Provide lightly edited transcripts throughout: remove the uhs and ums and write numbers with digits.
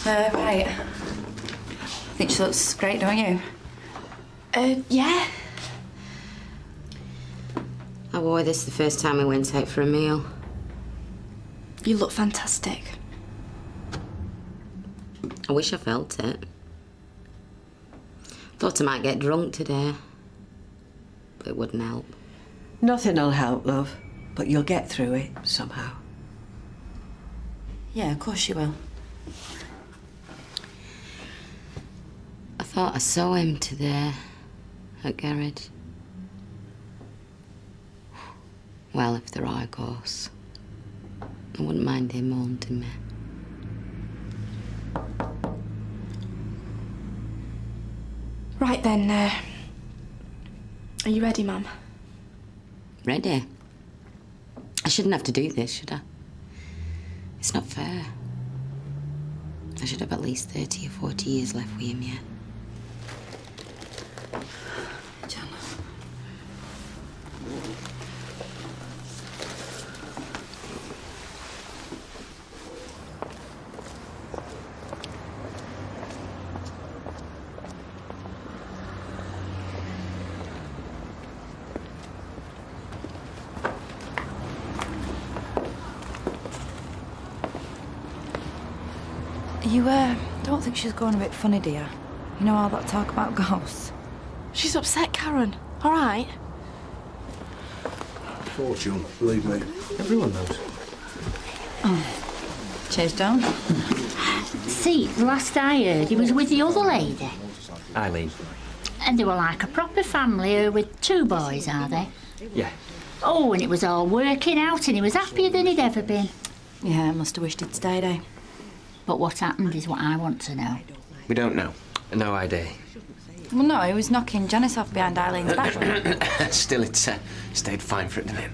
Right. Think she looks great, don't you? Yeah. I wore this the first time we went out for a meal. You look fantastic. I wish I felt it. Thought I might get drunk today, but it wouldn't help. Nothing'll help, love, but you'll get through it somehow. Yeah, of course you will. I thought I saw him today at garage. Well, if there are ghosts, I wouldn't mind him haunting me. Right then, are you ready, Mum? Ready? I shouldn't have to do this, should I? It's not fair. I should have at least 30 or 40 years left with him yet. John. You, don't think she's going a bit funny, dear? You know all that talk about ghosts? She's upset, Karen. All right? Fortune, believe me. Everyone knows. Cheers, John. See, last I heard, he was with the other lady. Eileen. And they were like a proper family with 2 boys, are they? Yeah. Oh, and it was all working out and he was happier than he'd ever been. Yeah, must have wished he'd stayed, eh? But what happened is what I want to know. We don't know. No idea. Well, no, he was knocking Janice off behind Eileen's back. Still, it's stayed fine for it, didn't it?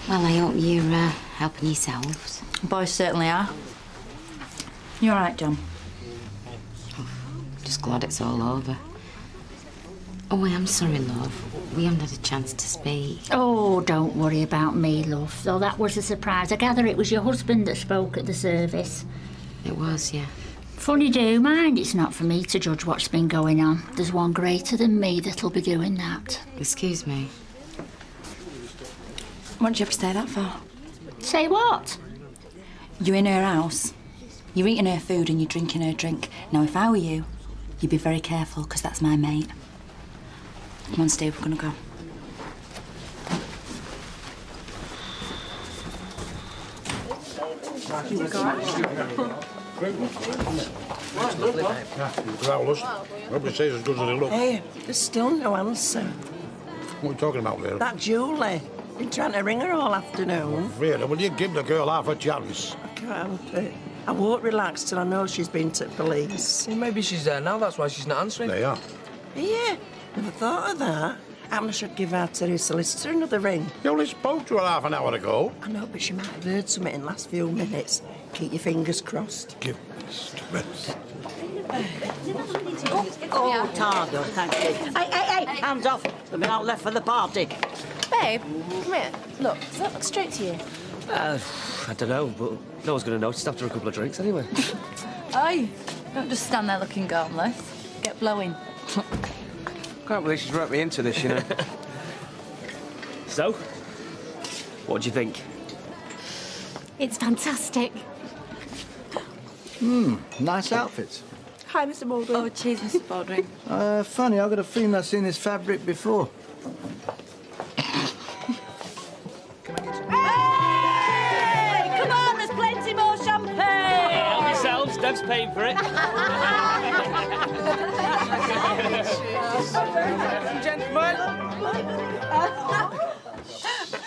Well, I hope you're helping yourselves. Boys certainly are. You all right, John? Just glad it's all over. Oh, I am sorry, love. We haven't had a chance to speak. Oh, don't worry about me, love. Though that was a surprise. I gather it was your husband that spoke at the service. It was, yeah. Funny do, mind. It's not for me to judge what's been going on. There's one greater than me that'll be doing that. Excuse me. What did you have to say that for? Say what? You're in her house. You're eating her food and you're drinking her drink. Now, if I were you, you'd be very careful, because that's my mate. Come on, Steve, we're gonna go. Nobody says as good as they look. Hey, there's still no answer. What are you talking about, Vera? That Julie. Been trying to ring her all afternoon. Vera, will you give the girl half a chance? I can't help it. I won't relax till I know she's been to police. Well, maybe she's there now, that's why she's not answering. They are. Yeah, never thought of that. I should give our Terry solicitor another ring. You only spoke to her half an hour ago. I know, but she might have heard something in the last few minutes. Keep your fingers crossed. Give me strength. Oh, Tardo, thank you. Hey, hands off. They've been out left for the party. Babe, come here. Look, does that look straight to you? I don't know, but no one's going to notice after a couple of drinks anyway. Aye, don't just stand there looking gormless. Get blowing. Can't believe she's wrapped me into this, you know. So, what do you think? It's fantastic. Nice outfits. Hi, Mr. Baldwin. Oh, cheers, Mr. Baldwin. Funny, I've got a feeling I've seen this fabric before. Hey, come on, there's plenty more champagne. Help yourselves, Dev's paying for it. Gentlemen.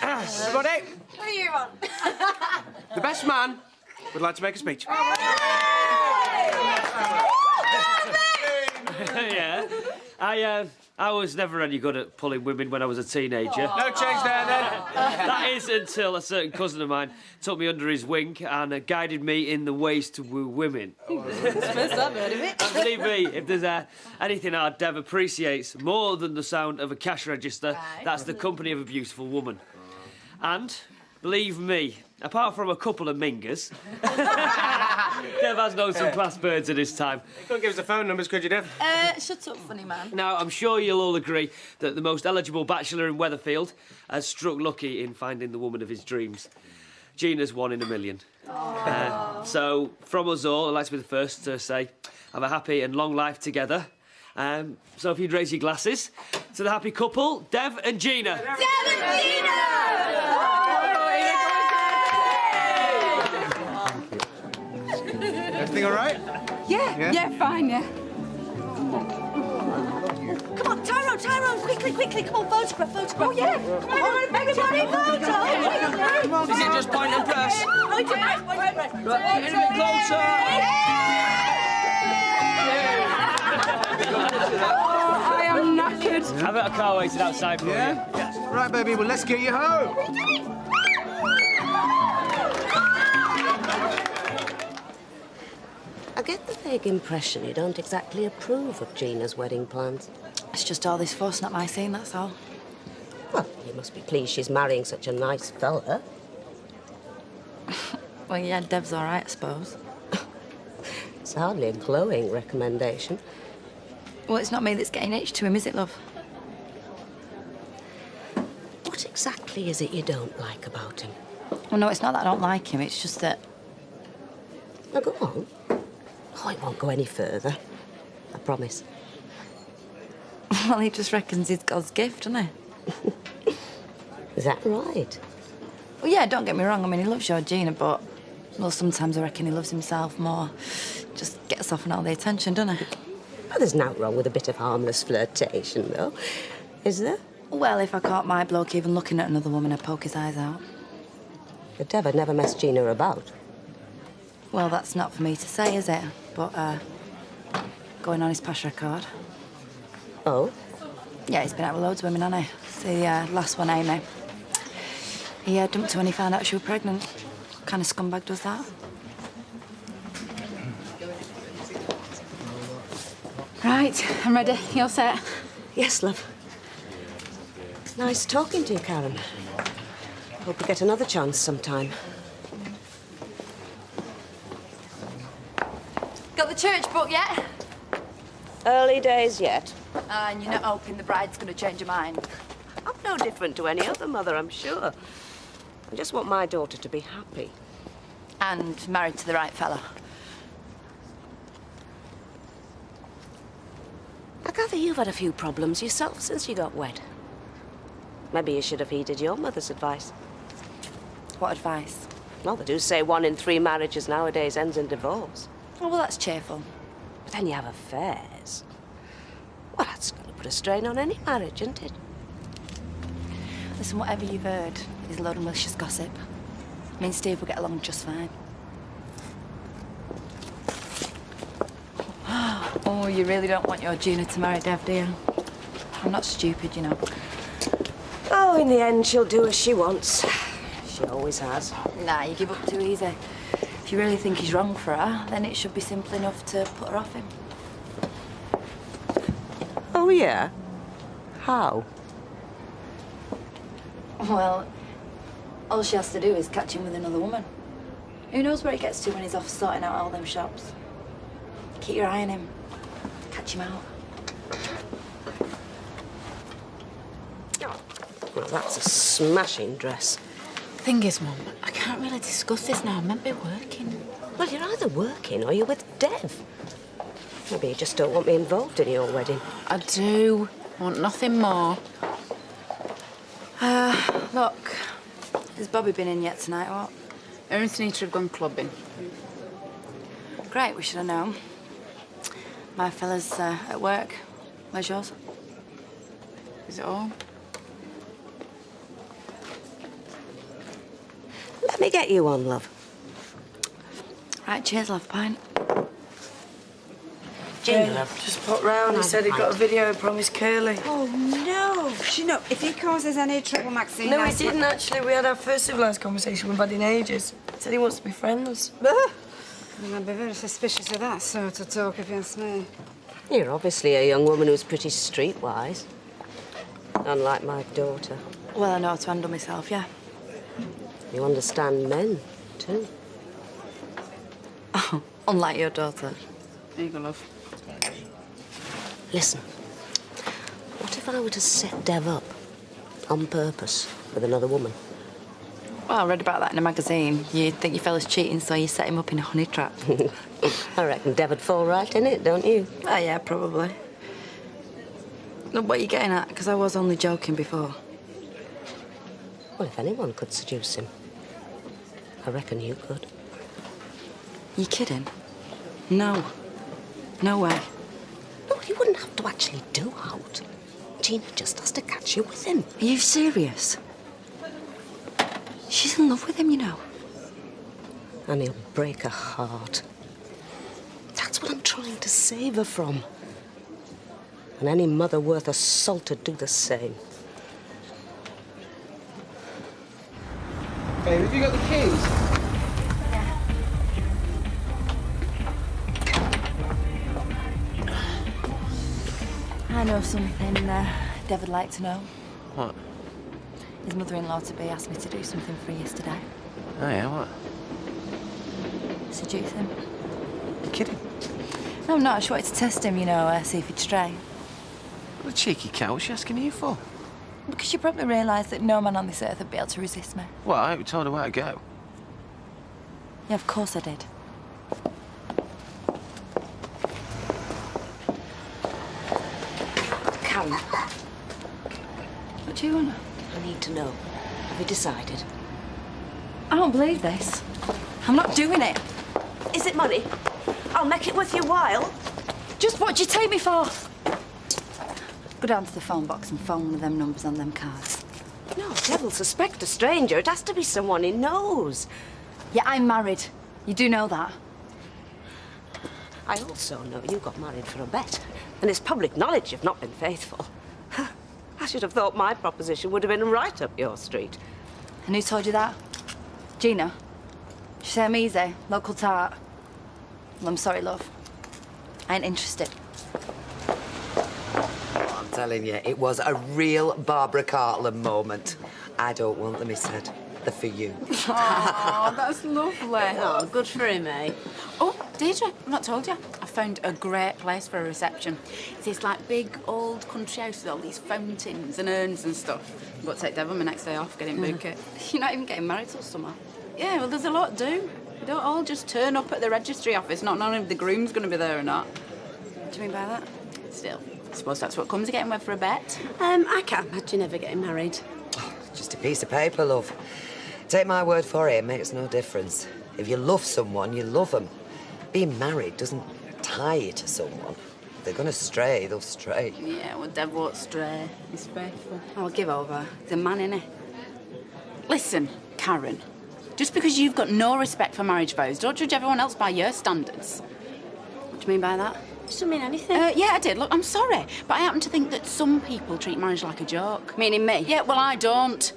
Everybody. What are you on? The best man would like to make a speech. Yeah. I was never any good at pulling women when I was a teenager. No change there, then. That is until a certain cousin of mine took me under his wing and guided me in the ways to woo women. First I've heard of it. And believe me, if there's anything our Dev appreciates more than the sound of a cash register, that's the company of a beautiful woman. And Believe me, apart from a couple of mingers, Dev has known some class birds in his time. You couldn't give us the phone numbers, could you, Dev? Shut up, funny man. Now, I'm sure you'll all agree that the most eligible bachelor in Weatherfield has struck lucky in finding the woman of his dreams. Gina's 1 in a million. So, from us all, I'd like to be the first to say, have a happy and long life together. So if you'd raise your glasses to the happy couple, Dev and Gina. Dev and Gina! Everything all right? Yeah, fine, yeah. Come on, Tyrone, quickly, come on, photograph. Oh, yeah, come on, everybody, photo. Is it just point and press? Point and press. Right, get a bit closer. I am knackered. I've got a car waiting outside for you. Yes. Right, baby, well, let's get you home. I get the vague impression you don't exactly approve of Gina's wedding plans. It's just all this fuss, not my scene, that's all. Well, you must be pleased she's marrying such a nice fella. Well, yeah, Dev's all right, I suppose. It's hardly a glowing recommendation. Well, it's not me that's getting hitched to him, is it, love? What exactly is it you don't like about him? Well, no, it's not that I don't like him, it's just that... Now, go on. Oh, it won't go any further. I promise. Well, he just reckons he's God's gift, doesn't he? Is that right? Well, yeah, don't get me wrong, I mean, he loves Georgina, but... Well, sometimes I reckon he loves himself more. Just gets off on all the attention, doesn't he? Well, there's nothing wrong with a bit of harmless flirtation, though. Is there? Well, if I caught my bloke even looking at another woman, I'd poke his eyes out. The Dev had never messed Gina about. Well, that's not for me to say, is it? But, going on his past record. Oh? Yeah, he's been out with loads of women, hasn't he? The last one, Amy. He dumped her when he found out she was pregnant. What kind of scumbag does that? Right, I'm ready. You all set? Yes, love. Nice talking to you, Karen. Hope we get another chance sometime. Got the church book yet? Early days yet. And you're not hoping the bride's going to change her mind? I'm no different to any other mother, I'm sure. I just want my daughter to be happy. And married to the right fella. I gather you've had a few problems yourself since you got wed. Maybe you should have heeded your mother's advice. What advice? Well, they do say 1 in 3 marriages nowadays ends in divorce. Oh, well, that's cheerful. But then you have affairs. Well, that's going to put a strain on any marriage, isn't it? Listen, whatever you've heard is a load of malicious gossip. Me and Steve will get along just fine. Oh, you really don't want your Gina to marry Dev, do you? I'm not stupid, you know. Oh, in the end, she'll do as she wants. She always has. Nah, you give up too easy. If you really think he's wrong for her, then it should be simple enough to put her off him. Oh, yeah? How? Well, all she has to do is catch him with another woman. Who knows where he gets to when he's off sorting out all them shops? Keep your eye on him. Catch him out. Well, that's a smashing dress. Thing is, Mum, I can't really discuss this now. I'm meant to be working. Well, you're either working or you're with Dev. Maybe you just don't want me involved in your wedding. I do. Want nothing more. Look, has Bobby been in yet tonight, or what? Her and Sunita have gone clubbing. Great, we should have known. My fella's at work. Where's yours? Is it all? Let me get you one, love. Right, cheers, love, pint. Gina, love. Just popped round. He said he got a video from his Curly. Oh, no. You know, if he causes any trouble, Maxine... No, he didn't, actually. We had our first civilised conversation we've had in ages. He said he wants to be friends. I'd be very suspicious of that sort of talk, if you ask me. You're obviously a young woman who's pretty streetwise. Unlike my daughter. Well, I know how to handle myself, yeah. You understand men, too. Oh, unlike your daughter. There you go, love. Listen, what if I were to set Dev up on purpose with another woman? Well, I read about that in a magazine. You think your fella's cheating, so you set him up in a honey trap. I reckon Dev would fall right in it, don't you? Oh, yeah, probably. Look, what are you getting at? Because I was only joking before. Well, if anyone could seduce him, I reckon you could. You kidding? No. No way. No, you wouldn't have to actually do out. Gina just has to catch you with him. Are you serious? She's in love with him, you know. And he'll break her heart. That's what I'm trying to save her from. And any mother worth her salt would do the same. Babe, have you got the keys? I know something Dev would like to know. What? His mother-in-law-to-be asked me to do something for you yesterday. Oh, yeah, what? Seduce him. You kidding? No, I'm not. I just wanted to test him, you know, see if he'd stray. What a cheeky cow. What's she asking you for? Because you probably realise that no man on this earth would be able to resist me. Well, I hope you told her where to go. Yeah, of course I did. Karen, What do you want? I need to know. Have you decided? I don't believe this. I'm not doing it. Is it money? I'll make it worth your while. Just what do you take me for? Go down to the phone box and phone one of them numbers on them cards. No, devil suspect a stranger. It has to be someone he knows. Yeah, I'm married. You do know that. I also know you got married for a bet. And it's public knowledge you've not been faithful. I should have thought my proposition would have been right up your street. And who told you that? Gina? She said I'm easy, local tart. Well, I'm sorry, love. I ain't interested. I'm telling you, it was a real Barbara Cartland moment. I don't want them, he said. They're for you. Oh, that's lovely. Oh, good for him, eh? Oh, Deirdre, I've not told you. I found a great place for a reception. It's this, like, big, old country house with all these fountains and urns and stuff. I've got to take Dev on my next day off, get him book it. You're not even getting married till summer. Yeah, well, there's a lot to do. You don't all just turn up at the registry office not knowing if the groom's going to be there or not. What do you mean by that? Still, I suppose that's what comes of getting wed for a bet. I can't imagine ever getting married. Just a piece of paper, love. Take my word for it, it makes no difference. If you love someone, you love them. Being married doesn't tie you to someone. If they're going to stray, they'll stray. Yeah, well, Dev won't stray. He's faithful. I'll give over. He's a man, innit? Listen, Karen, just because you've got no respect for marriage vows, don't judge everyone else by your standards. What do you mean by that? Doesn't mean anything. Yeah, I did. Look, I'm sorry, but I happen to think that some people treat marriage like a joke. Meaning me? Yeah, well, I don't.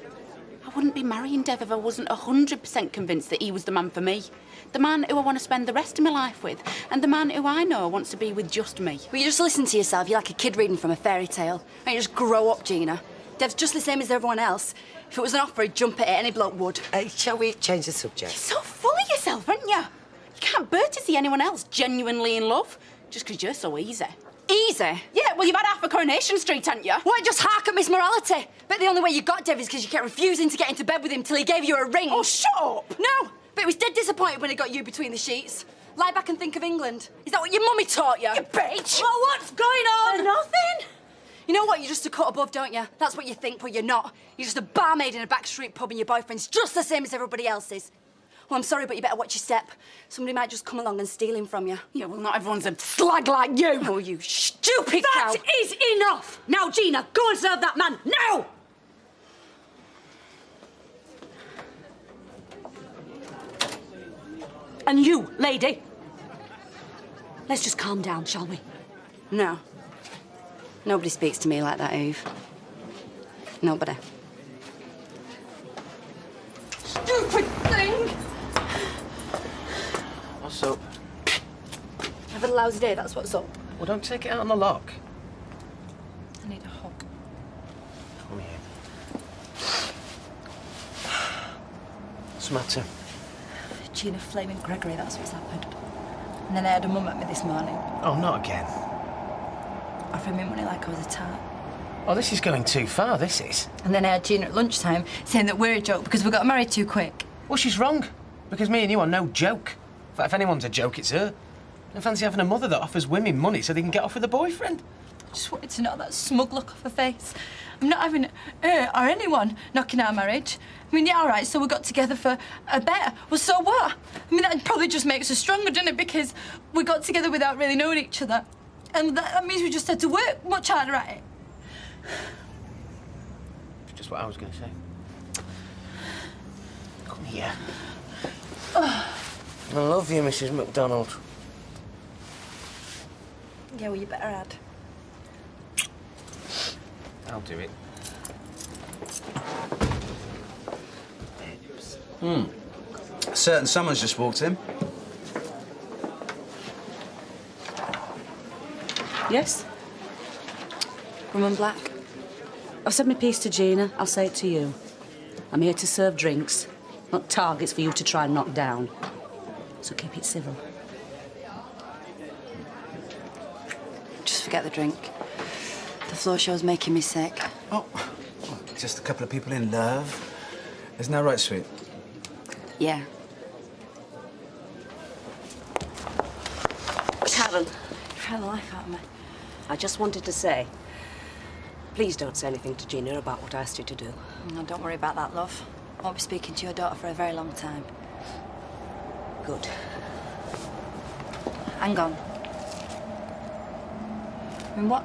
I wouldn't be marrying Dev if I wasn't 100% convinced that he was the man for me. The man who I want to spend the rest of my life with, and the man who I know wants to be with just me. Will you just listen to yourself? You're like a kid reading from a fairy tale. Why don't you just grow up, Gina? Dev's just the same as everyone else. If it was an offer, he'd jump at it, any bloke would. Shall we change the subject? You're so full of yourself, aren't you? You can't bear to see anyone else genuinely in love, just because you're so easy. Easy? Yeah, well, you've had half a Coronation Street, haven't you? Why, just hark at Miss Morality? Bet the only way you got Dev is because you kept refusing to get into bed with him till he gave you a ring. Oh, shut up! No, but he was dead disappointed when he got you between the sheets. Lie back and think of England. Is that what your mummy taught you? You bitch! Well, what's going on? Nothing. You know what? You're just a cut above, don't you? That's what you think, but you're not. You're just a barmaid in a backstreet pub and your boyfriend's just the same as everybody else's. Well, I'm sorry, but you better watch your step. Somebody might just come along and steal him from you. Yeah, well, not everyone's a slag like you. Oh, you stupid cow. That is enough. Now, Gina, go and serve that man. Now! And you, lady. Let's just calm down, shall we? No. Nobody speaks to me like that, Eve. Nobody. Stupid thing! What's up? I've had a lousy day, that's what's up. Well, don't take it out on the lock. I need a hug. Come here. What's the matter? Gina flaming Gregory, that's what's happened. And then I had a mum at me this morning, Oh, not again. offering me money like I was a tart. Oh, this is going too far, this is. And then I had Gina at lunchtime saying that we're a joke because we got married too quick. Well, she's wrong. Because me and you are no joke. In fact, if anyone's a joke, it's her. I fancy having a mother that offers women money so they can get off with a boyfriend. I just wanted to know that smug look off her face. I'm not having her or anyone knocking our marriage. I mean, yeah, all right, so we got together for a bet. Well, so what? I mean, that probably just makes us stronger, doesn't it? Because we got together without really knowing each other. And that means we just had to work much harder at it. It's just what I was going to say. Come here. Oh. I love you, Mrs. McDonald. Yeah, well, you better add. I'll do it. A certain someone's just walked in. Yes? Rum Black. I've said my piece to Gina. I'll say it to you. I'm here to serve drinks, not targets for you to try and knock down. So keep it civil. Just forget the drink. The floor show's making me sick. Oh, just a couple of people in love. Isn't that right, sweet? Yeah. Karen. You're trying the life out of me. I just wanted to say, please don't say anything to Gina about what I asked you to do. No, don't worry about that, love. I won't be speaking to your daughter for a very long time. Good. Hang on. I mean, what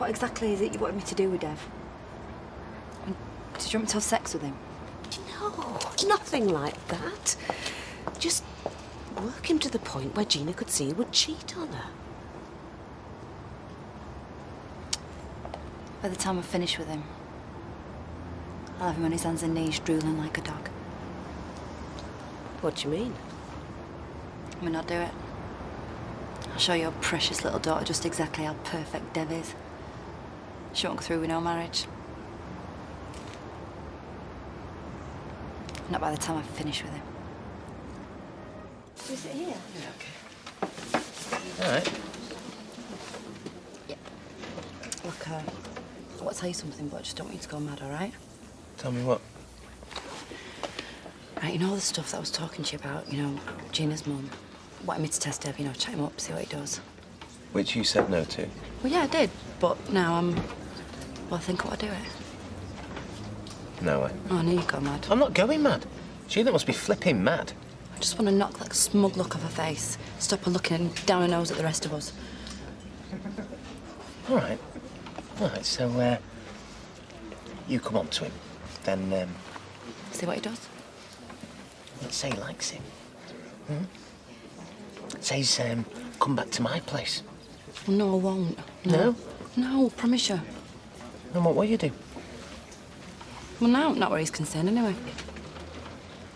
exactly is it you wanted me to do with Dev? I mean, did you want me to have sex with him? No, nothing like that. Just work him to the point where Gina could see he would cheat on her. By the time I finish with him, I'll have him on his hands and knees, drooling like a dog. What do you mean? I mean, I'll do it. I'll show your precious little daughter just exactly how perfect Dev is. She won't go through with no marriage. Not by the time I finish with him. Is it here? Yeah, OK. All right. Yeah. Look, I want to tell you something, but I just don't want you to go mad, all right? Tell me what? Right, you know all the stuff that I was talking to you about, you know, Gina's mum. Wanted me to test Dev, you know, chat him up, see what he does. Which you said no to. Well, yeah, I did, but now I think I ought to do it. No way. Oh, I knew you'd go mad. I'm not going mad. Gina must be flipping mad. I just want to knock that smug look off her face. Stop her looking down her nose at the rest of us. All right. All right, so, you come on to him. Then, See what he does? let's say he likes it. Hmm? Says, come back to my place. Well, no, I won't. No? No, promise you. And what will you do? Well, no, not where he's concerned, anyway.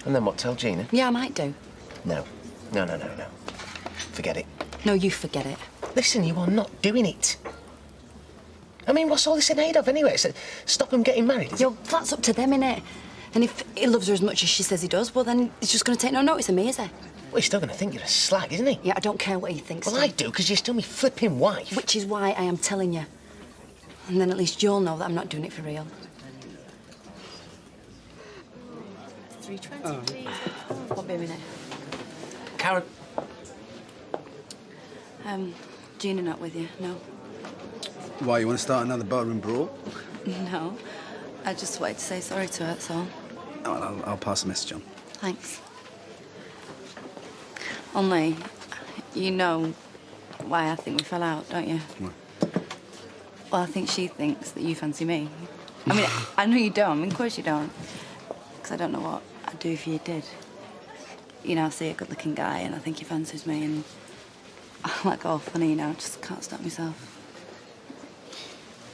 And then what, tell Gina? Yeah, I might do. No. No. Forget it. No, you forget it. Listen, you are not doing it. I mean, what's all this in aid of, anyway? So, stop them getting married, is Yo, that's up to them, innit? And if he loves her as much as she says he does, well, then he's just going to take no notice of me, is he? Well, he's still going to think you're a slag, isn't he? Yeah, I don't care what he thinks. Well, I do, because you're still my flipping wife. Which is why I am telling you. And then at least you'll know that I'm not doing it for real. 3:20, please. Won't be a minute. Karen. Gina not with you, no. Why, you want to start another barroom brawl? No. I just wanted to say sorry to her, that's all. Oh, I'll pass the message on. Thanks. Only, you know why I think we fell out, don't you? What? Well, I think she thinks that you fancy me. I mean, I know you don't. I mean, of course you don't. Because I don't know what I'd do if you did. You know, I see a good-looking guy and I think he fancies me and I'm like all funny, you know, I just can't stop myself.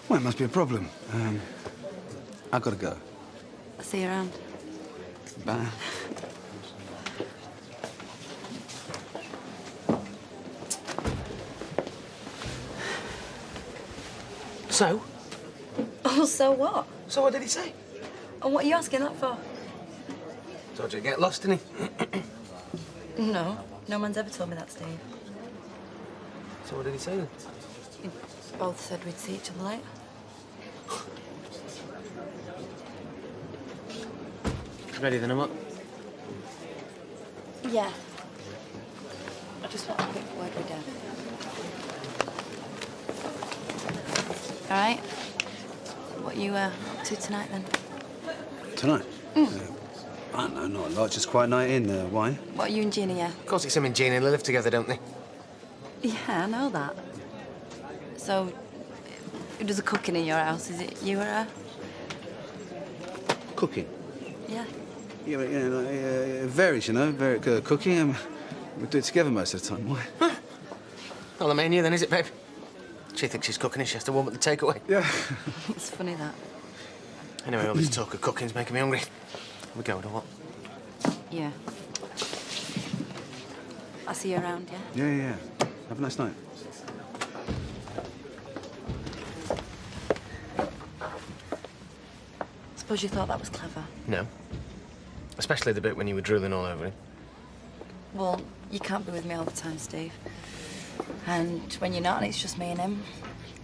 Well, it must be a problem. I've got to go. I'll see you around. Bye. So? Oh, so what? So what did he say? And what are you asking that for? Told you to get lost, didn't he? No, no man's ever told me that, Steve. So what did he say then? We both said we'd see each other later. Ready then, I'm up. Yeah. I just want a quick word with Dad. All right. What you up to tonight, then? Tonight? I don't know, not a lot. Just quite a night in. Why? What are you and Gina, yeah? Of course it's him and Jeannie. They live together, don't they? Yeah, I know that. So, who does the cooking in your house? Is it you or her? Cooking? Yeah. Yeah, but, it varies, you know. Cooking, we do it together most of the time. Why? Huh. Not the mania then, is it, babe? She thinks she's cooking and she has to warm up the takeaway. Yeah. It's funny, that. Anyway, all this talk of cooking's making me hungry. We going or what? Yeah. I'll see you around, yeah? Yeah. Have a nice night. Suppose you thought that was clever. No. Especially the bit when you were drooling all over him. Well, you can't be with me all the time, Steve. And when you're not and it's just me and him,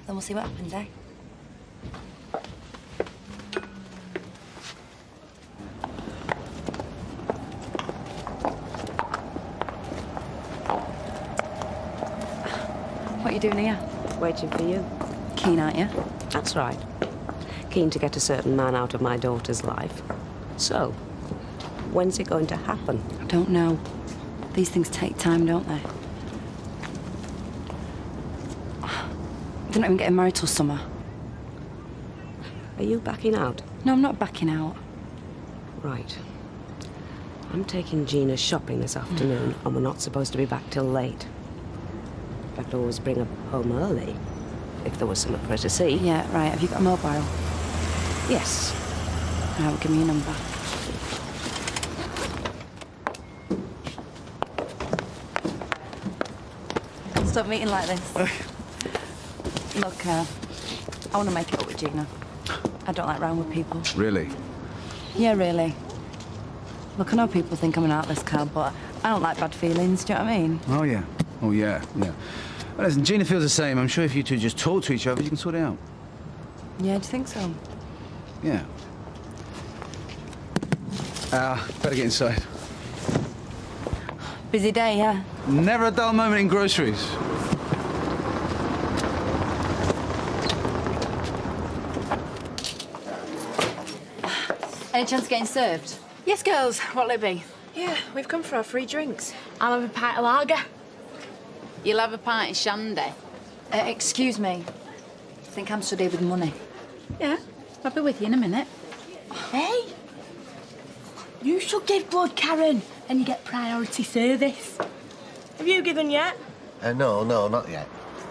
then we'll see what happens, eh? What are you doing here? Waiting for you. Keen, aren't you? That's right. Keen to get a certain man out of my daughter's life. So, when's it going to happen? I don't know. These things take time, don't they? They're not even getting married till summer. Are you backing out? No, I'm not backing out. Right. I'm taking Gina shopping this afternoon, and we're not supposed to be back till late. I could always bring her home early, if there was something for her to see. Yeah, right. Have you got a mobile? Yes. Right, well, give me your number. Stop meeting like this. Look, I want to make it up with Gina. I don't like round with people. Really? Yeah, really. Look, I know people think I'm an artless cow, but I don't like bad feelings, do you know what I mean? Oh, yeah. Oh, yeah. Well, listen, Gina feels the same. I'm sure if you two just talk to each other, you can sort it out. Yeah, do you think so? Yeah. Better get inside. Busy day, yeah? Never a dull moment in groceries. Any chance of getting served? Yes, girls. What'll it be? Yeah, we've come for our free drinks. I'll have a pint of lager. You'll have a pint of shandy. Excuse me. I think I'm stood here with money. Yeah, I'll be with you in a minute. Hey! You should give blood, Karen, and you get priority service. Have you given yet? No, not yet.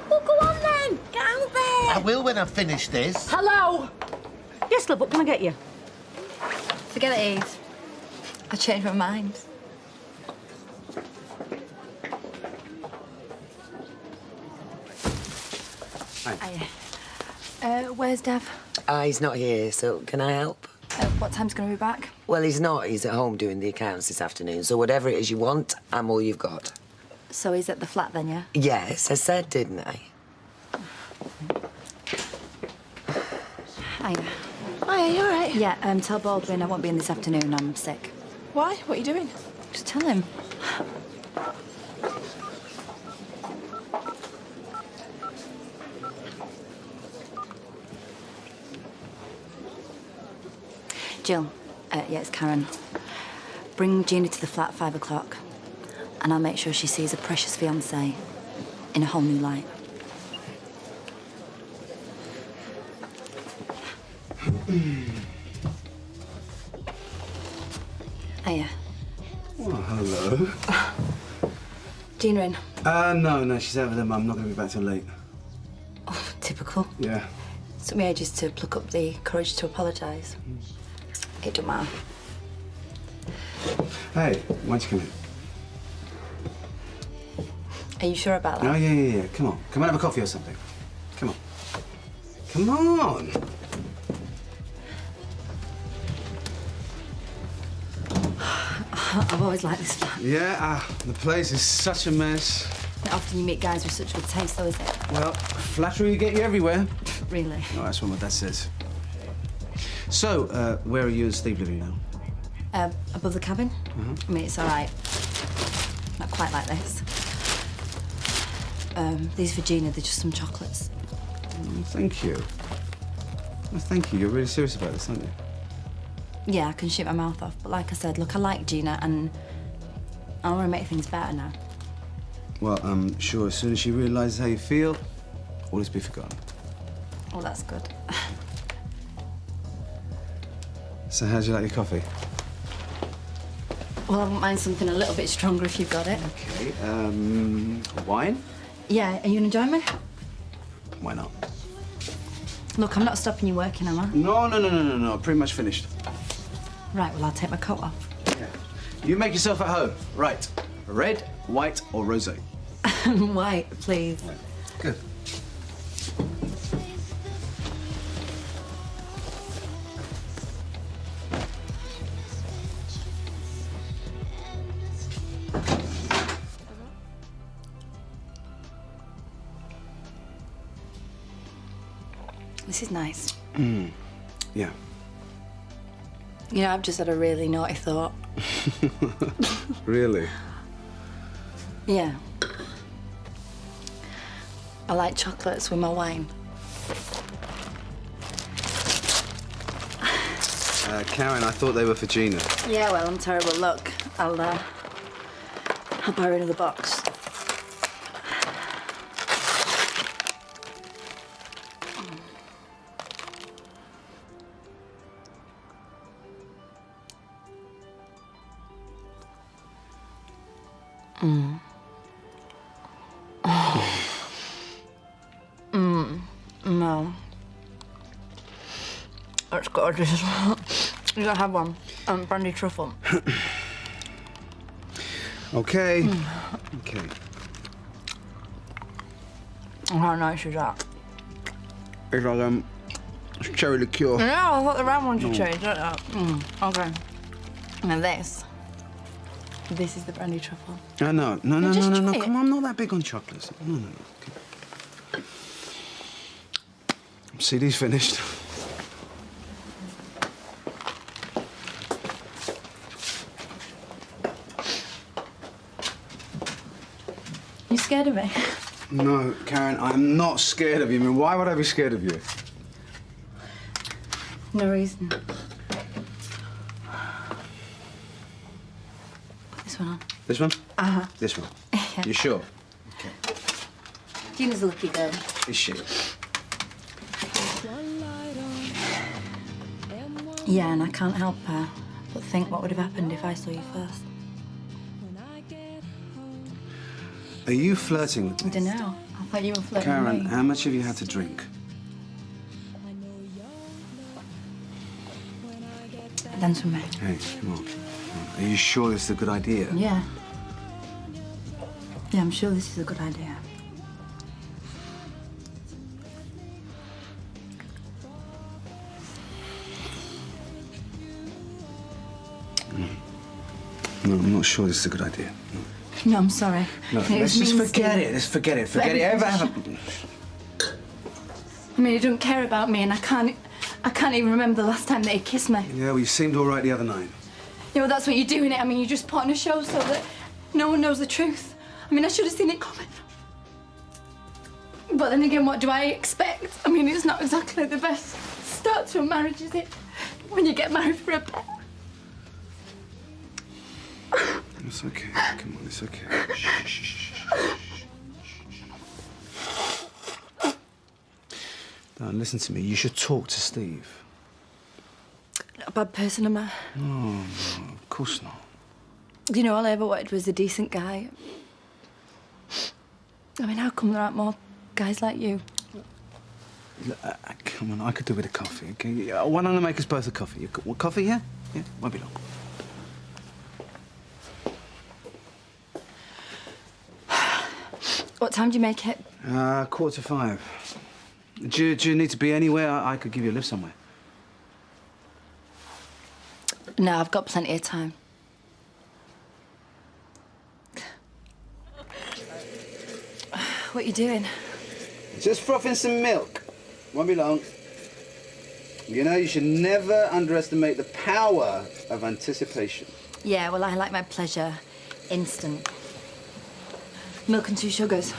Well, go on then. Get out there. I will when I finish this. Hello. Yes, love, what can I get you? Forget it, Eve. I changed my mind. Hi. Where's Dev? He's not here, so can I help? What time's going to be back? Well, he's not. He's at home doing the accounts this afternoon, so whatever it is you want, I'm all you've got. So he's at the flat then, yeah? Yes, I said, didn't I? Hiya. Hiya, you all right? Yeah, tell Baldwin I won't be in this afternoon. I'm sick. Why? What are you doing? Just tell him. Jill, yeah, it's Karen. Bring Gina to the flat at 5 o'clock, and I'll make sure she sees a precious fiancé in a whole new light. Hiya. Well, hello. Gina in? No, she's out with her mum. Not going to be back till late. Oh, typical. Yeah. It took me ages to pluck up the courage to apologise. It don't matter. Hey, why don't you come in? Are you sure about that? Oh, yeah. Come on. Come and have a coffee or something. Come on. Come on. I've always liked this flat. Yeah, the place is such a mess. Not often you meet guys with such good taste, though, is it? Well, flattery get you everywhere. Really? Oh, that's what my dad says. So, where are you and Steve living now? Above the cabin. I mean, it's all right. Not quite like this. These for Gina, they're just some chocolates. Thank you. Well, thank you. You're really serious about this, aren't you? Yeah, I can shoot my mouth off, but like I said, look, I like Gina, and I want to make things better now. Well, I'm sure as soon as she realises how you feel, all this be forgotten. Oh, that's good. So how'd you like your coffee? Well, I wouldn't mind something a little bit stronger if you've got it. Okay, wine? Yeah, are you gonna join me? Why not? Look, I'm not stopping you working, am I? No, pretty much finished. Right, well, I'll take my coat off. Yeah. You make yourself at home. Right. Red, white, or rosé? White, please. Right. Good. This is nice. Yeah. You know, I've just had a really naughty thought. Really? Yeah. I like chocolates with my wine. Karen, I thought they were for Gina. Yeah, well, I'm terrible. Look, I'll borrow another box. No. That's gorgeous. You gotta have one. Brandy truffle. Okay. Okay. How nice is that? It's like, it's cherry liqueur. Yeah, I thought the round ones would No. change, don't they? Okay. Now this is the brandy truffle. No. Just try it. Come on, I'm not that big on chocolates. No. Okay. CD's finished. You scared of me? No, Karen, I'm not scared of you. I mean, why would I be scared of you? No reason. This one on. This one? Uh-huh. This one? Yeah. You sure? Gina's a lucky girl. Is she? Yeah, and I can't help her but think what would have happened if I saw you first. Are you flirting with I me? don't know. I thought you were flirting Karen, with me. how much have you had to drink? Dance with me. Hey, come on. Are you sure this is a good idea? Yeah. Yeah, I'm sure this is a good idea. No, I'm not sure this is a good idea. No, I'm sorry. No, It let's just means forget to- it. Let's forget it. Forget But it. Ever have I mean, he doesn't care about me, and I can't even remember the last time that he kissed me. Yeah, well, you seemed all right the other night. Yeah, well, that's what you do, innit? I mean, you just put on a show so that no one knows the truth. I mean, I should have seen it coming. But then again, what do I expect? I mean, it's not exactly the best start to a marriage, is it? When you get married for a bet. It's okay. Come on, it's okay. Shh, shh, shh, shh. Now, listen to me. You should talk to Steve. Not a bad person, am I? No, of course not. You know, all I ever wanted was a decent guy. I mean, how come there aren't more guys like you? Look, come on, I could do with a coffee, okay? Why don't I make us both a coffee? Want coffee, yeah? Yeah, won't be long. What time do you make it? 5:45. Do you need to be anywhere? I could give you a lift somewhere. No, I've got plenty of time. what are you doing? Just frothing some milk. Won't be long. You know, you should never underestimate the power of anticipation. Yeah, well, I like my pleasure instant. Milk and 2 sugars.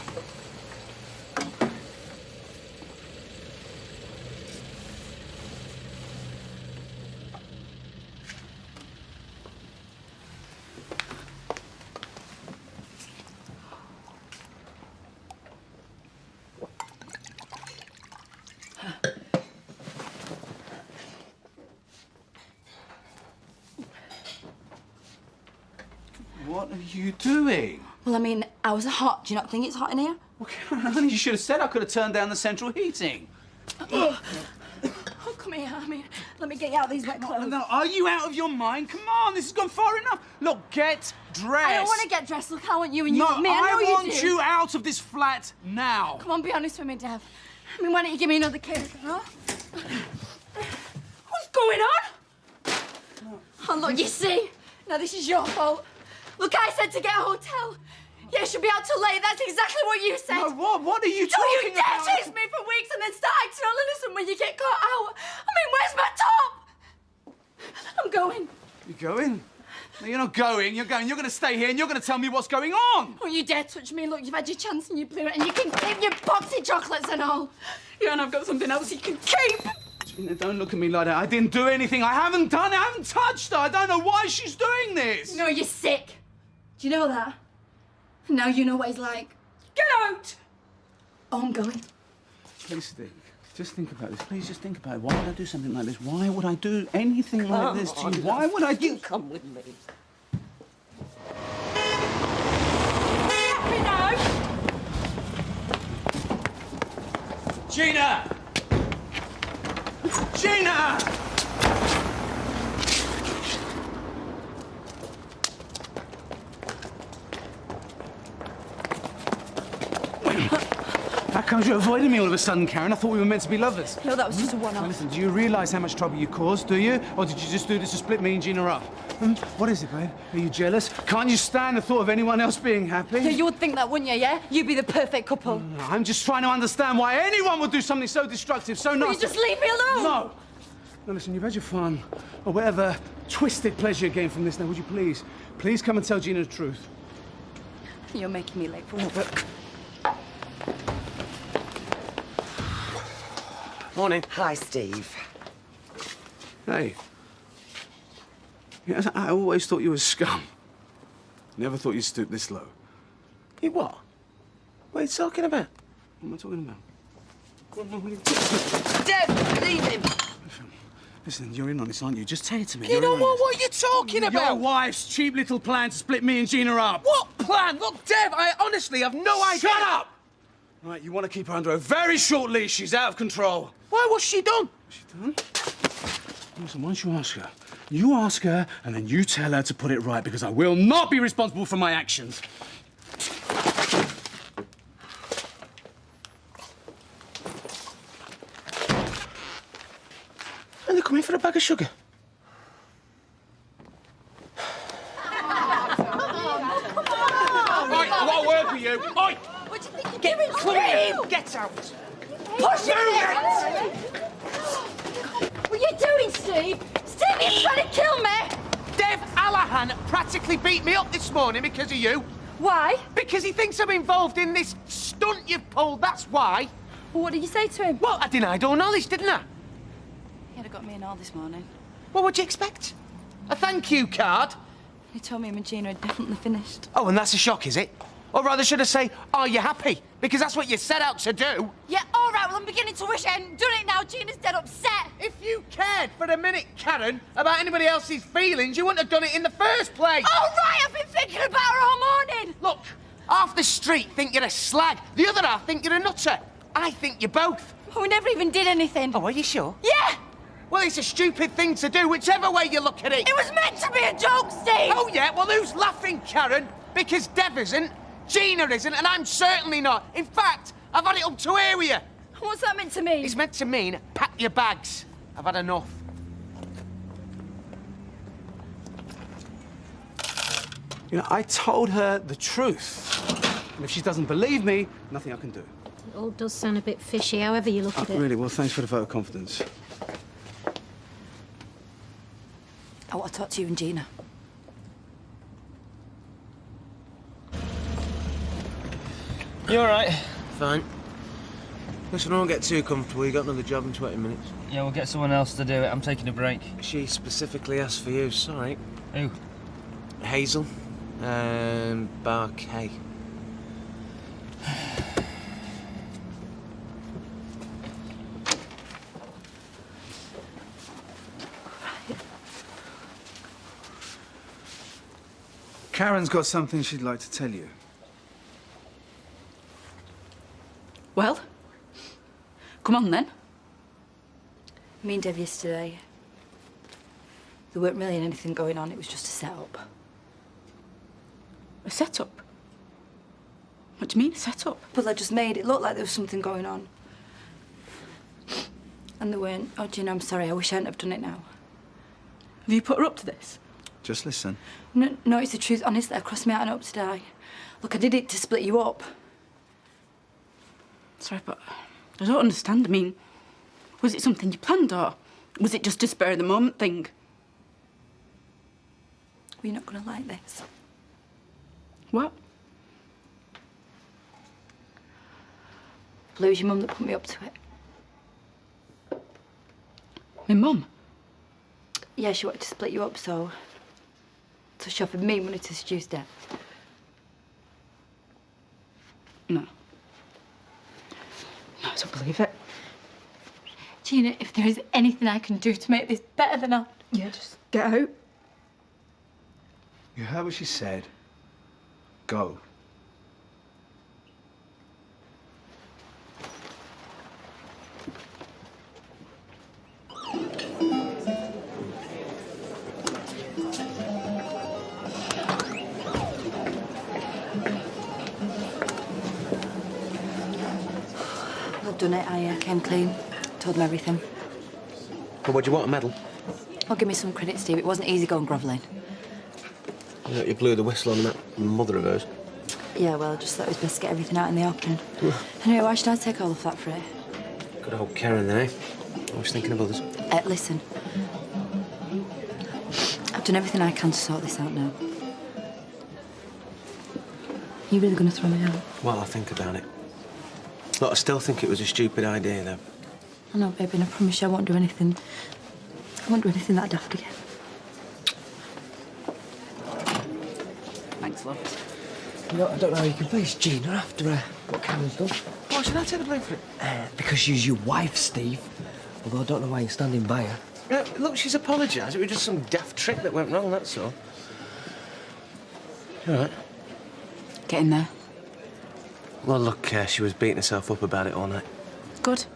What are you doing? Well, I mean, how is it hot? Do you not think it's hot in here? Well, Karen, you should have said I could have turned down the central heating. Oh, come here. I mean, let me get you out of these wet clothes. No, are you out of your mind? Come on, this has gone far enough. Look, get dressed. I don't want to get dressed. Look, I want you and you No, want me. I know want you do. you out of this flat now. Come on, be honest with me, Dev. I mean, why don't you give me another kiss, huh? What's going on? Oh, look, you see? Now, this is your fault. Look, I said to get a hotel. Yeah, she'll be out till late. That's exactly what you said. No, what? What are you talking about? talking You dare about? chase me for weeks and then start acting all innocent when you get caught out. I mean, where's my top? I'm going. You're going? No, you're not going. You're going. You're going to stay here and you're going to tell me what's going on. Oh, you dare touch me. Look, you've had your chance and you blew it and you can keep your boxy chocolates and all. Yeah, and I've got something else you can keep. Gina, don't look at me like that. I didn't do anything. I haven't done it. I haven't touched her. I don't know why she's doing this. No, you're sick. Do you know that? Now you know what he's like. Get out! Oh, I'm going. Please, Steve. Just think about this. Please, just think about it. Why would I do something like this? Why would I do anything like this to you? Why would I do... You come with me. Happy now? Gina! Gina! How comes you avoided me all of a sudden, Karen? I thought we were meant to be lovers. No, that was just a Now, one-off. listen, do you realise how much trouble you caused, do you? Or did you just do this to split me and Gina up? What is it, babe? Are you jealous? Can't you stand the thought of anyone else being happy? Yeah, you would think that, wouldn't you, yeah? You'd be the perfect couple. No, I'm just trying to understand why anyone would do something so destructive, so Will nasty. you just leave me alone? No! Now, listen, you've had your fun, or whatever twisted pleasure you gained from this. Now, would you please come and tell Gina the truth? You're making me late for work. Morning. Hi, Steve. Hey. Yeah, I always thought you were scum. Never thought you'd stoop this low. You what? What are you talking about? What am I talking about? Dev, leave him. Listen, you're in on this, aren't you? Just say it to me. You know what? What are you talking about? Your wife's cheap little plan to split me and Gina up. What plan? Look, Dev, I honestly have no idea. Shut up! Right, you want to keep her under a very short leash. She's out of control. Why? What's she done? What's she done? Listen, why don't you ask her? You ask her, and then you tell her to put it right, because I will not be responsible for my actions. And they're coming for a bag of sugar. Right, I want a word with you. Oi! What do you think you're doing, Steve? Get out. Push it! What are you doing, Steve? Steve, you're trying to kill me! Dev Allahan practically beat me up this morning because of you. Why? Because he thinks I'm involved in this stunt you've pulled, that's why. Well, what did you say to him? Well, I denied all knowledge, didn't I? He'd have got me an all this morning. What would you expect? A thank you card? He told me him and Gina had definitely finished. Oh, and that's a shock, is it? Or rather, should I say, are you happy? Because that's what you set out to do. Yeah, all right, well, I'm beginning to wish I hadn't done it now. Gina's dead upset. If you cared for a minute, Karen, about anybody else's feelings, you wouldn't have done it in the first place. All right, I've been thinking about her all morning. Look, half the street think you're a slag. The other half think you're a nutter. I think you're both. Well, we never even did anything. Oh, are you sure? Yeah. Well, it's a stupid thing to do, whichever way you look at it. It was meant to be a joke, Steve. Oh, yeah? Well, who's laughing, Karen? Because Dev isn't, Gina isn't, and I'm certainly not. In fact, I've had it up to here with you. What's that meant to mean? It's meant to mean pack your bags. I've had enough. You know, I told her the truth. And if she doesn't believe me, nothing I can do. It all does sound a bit fishy, however you look at it. Really, well, thanks for the vote of confidence. I want to talk to you and Gina. You all right? Fine. Listen, don't get too comfortable. You got another job in 20 minutes. Yeah, we'll get someone else to do it. I'm taking a break. She specifically asked for you. Sorry. Who? Hazel. Barkay. Karen's got something she'd like to tell you. Well, come on then. Me and Dev yesterday, there weren't really anything going on. It was just a setup. A setup? What do you mean, a setup? Well, I just made it look like there was something going on. And there weren't. Oh, Gina, I'm sorry. I wish I hadn't have done it now. Have you put her up to this? Just listen. No, it's the truth. Honestly, I crossed my heart and hope to die. Look, I did it to split you up. Sorry, but I don't understand. I mean, was it something you planned, or was it just a spur-of-the-moment thing? Well, you're not going to like this. What? Well, it was your mum that put me up to it. My mum? Yeah, she wanted to split you up, so she offered me money to seduce Dev. No. No, I don't believe it. Gina, if there is anything I can do to make this better, then I'll... Yeah, just get out. You heard what she said. Go. I've done it. I came clean. Told him everything. Well, what do you want, a medal? Well, give me some credit, Steve. It wasn't easy going grovelling. You know, you blew the whistle on that mother of hers. Yeah, well, I just thought it was best to get everything out in the open. Anyway, why should I take all of that for it? Good old Karen, then, eh? Always thinking of others. Listen. I've done everything I can to sort this out now. You really going to throw me out? Well, I'll think about it. Look, I still think it was a stupid idea, though. I know, baby, and I promise you I won't do anything. I won't do anything that daft again. Thanks, love. You know, I don't know how you can face Gina after what Karen's done. Why should I take the blame for it? Because she's your wife, Steve. Although I don't know why you're standing by her. Look, she's apologised. It was just some daft trick that went wrong, that's all. You all right? Get in there. Well, look, she was beating herself up about it all night. Good.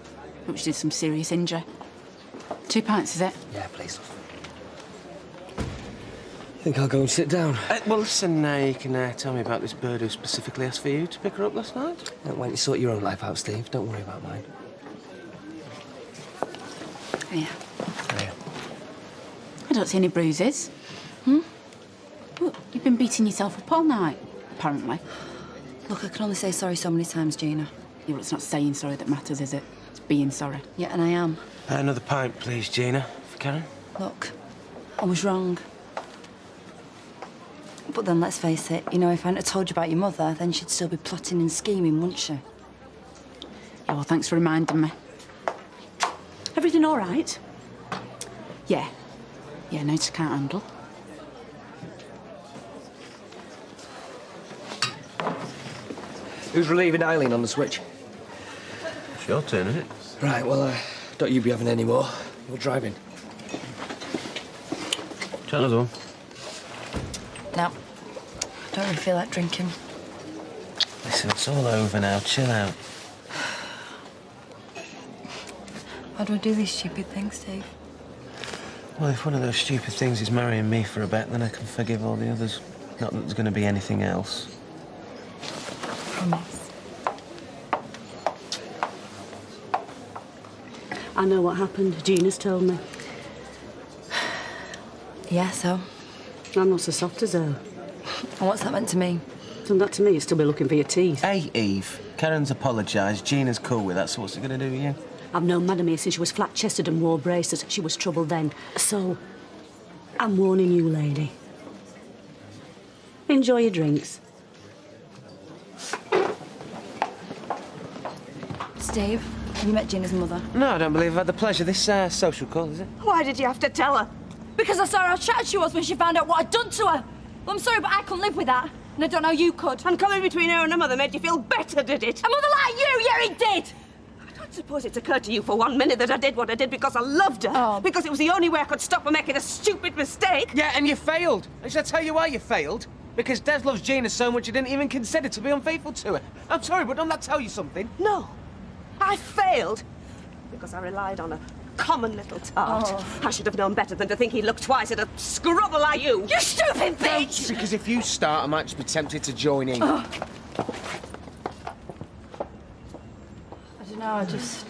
Hope she did some serious injury. 2 pints, is it? Yeah, please. I think I'll go and sit down. Well, listen, you can tell me about this bird who specifically asked for you to pick her up last night. Why don't you sort your own life out, Steve? Don't worry about mine. Yeah. I don't see any bruises. Well, you've been beating yourself up all night, apparently. Look, I can only say sorry so many times, Gina. Yeah, well, it's not saying sorry that matters, is it? It's being sorry. Yeah, and I am. Another pint, please, Gina, for Karen. Look, I was wrong. But then, let's face it, you know, if I hadn't told you about your mother, then she'd still be plotting and scheming, wouldn't she? Yeah, well, thanks for reminding me. Everything all right? Yeah. Yeah, no, just can't handle. Who's relieving Eileen on the switch? It's your turn, isn't it? Right, well, don't you be having any more. You're driving. Try another one. No. I don't really feel like drinking. Listen, it's all over now. Chill out. Why do I do these stupid things, Steve? Well, if one of those stupid things is marrying me for a bet, then I can forgive all the others. Not that there's going to be anything else. Promise. I know what happened. Gina's told me. Yeah, so? I'm not so soft as her. And what's that meant to mean? Done that to me, you'd still be looking for your teeth. Hey, Eve. Karen's apologised. Gina's cool with that, so what's it going to do with you? I've known Madam here since she was flat-chested and wore braces. She was trouble then. So, I'm warning you, lady. Enjoy your drinks. Steve, have you met Gina's mother? No, I don't believe I've had the pleasure. This social call, is it? Why did you have to tell her? Because I saw how shattered she was when she found out what I'd done to her. Well, I'm sorry, but I couldn't live with that. And I don't know how you could. And coming between her and her mother made you feel better, did it? A mother like you? Yeah, it did. I don't suppose it's occurred to you for 1 minute that I did what I did because I loved her. Because it was the only way I could stop her making a stupid mistake. Yeah, and you failed. And should I tell you why you failed? Because Des loves Gina so much you didn't even consider to be unfaithful to her. I'm sorry, but don't that tell you something? No. I failed because I relied on a common little tart. I should have known better than to think he'd look twice at a scrubble like you. You stupid bitch! Because if you start, I might just be tempted to join in. I don't know, I'm just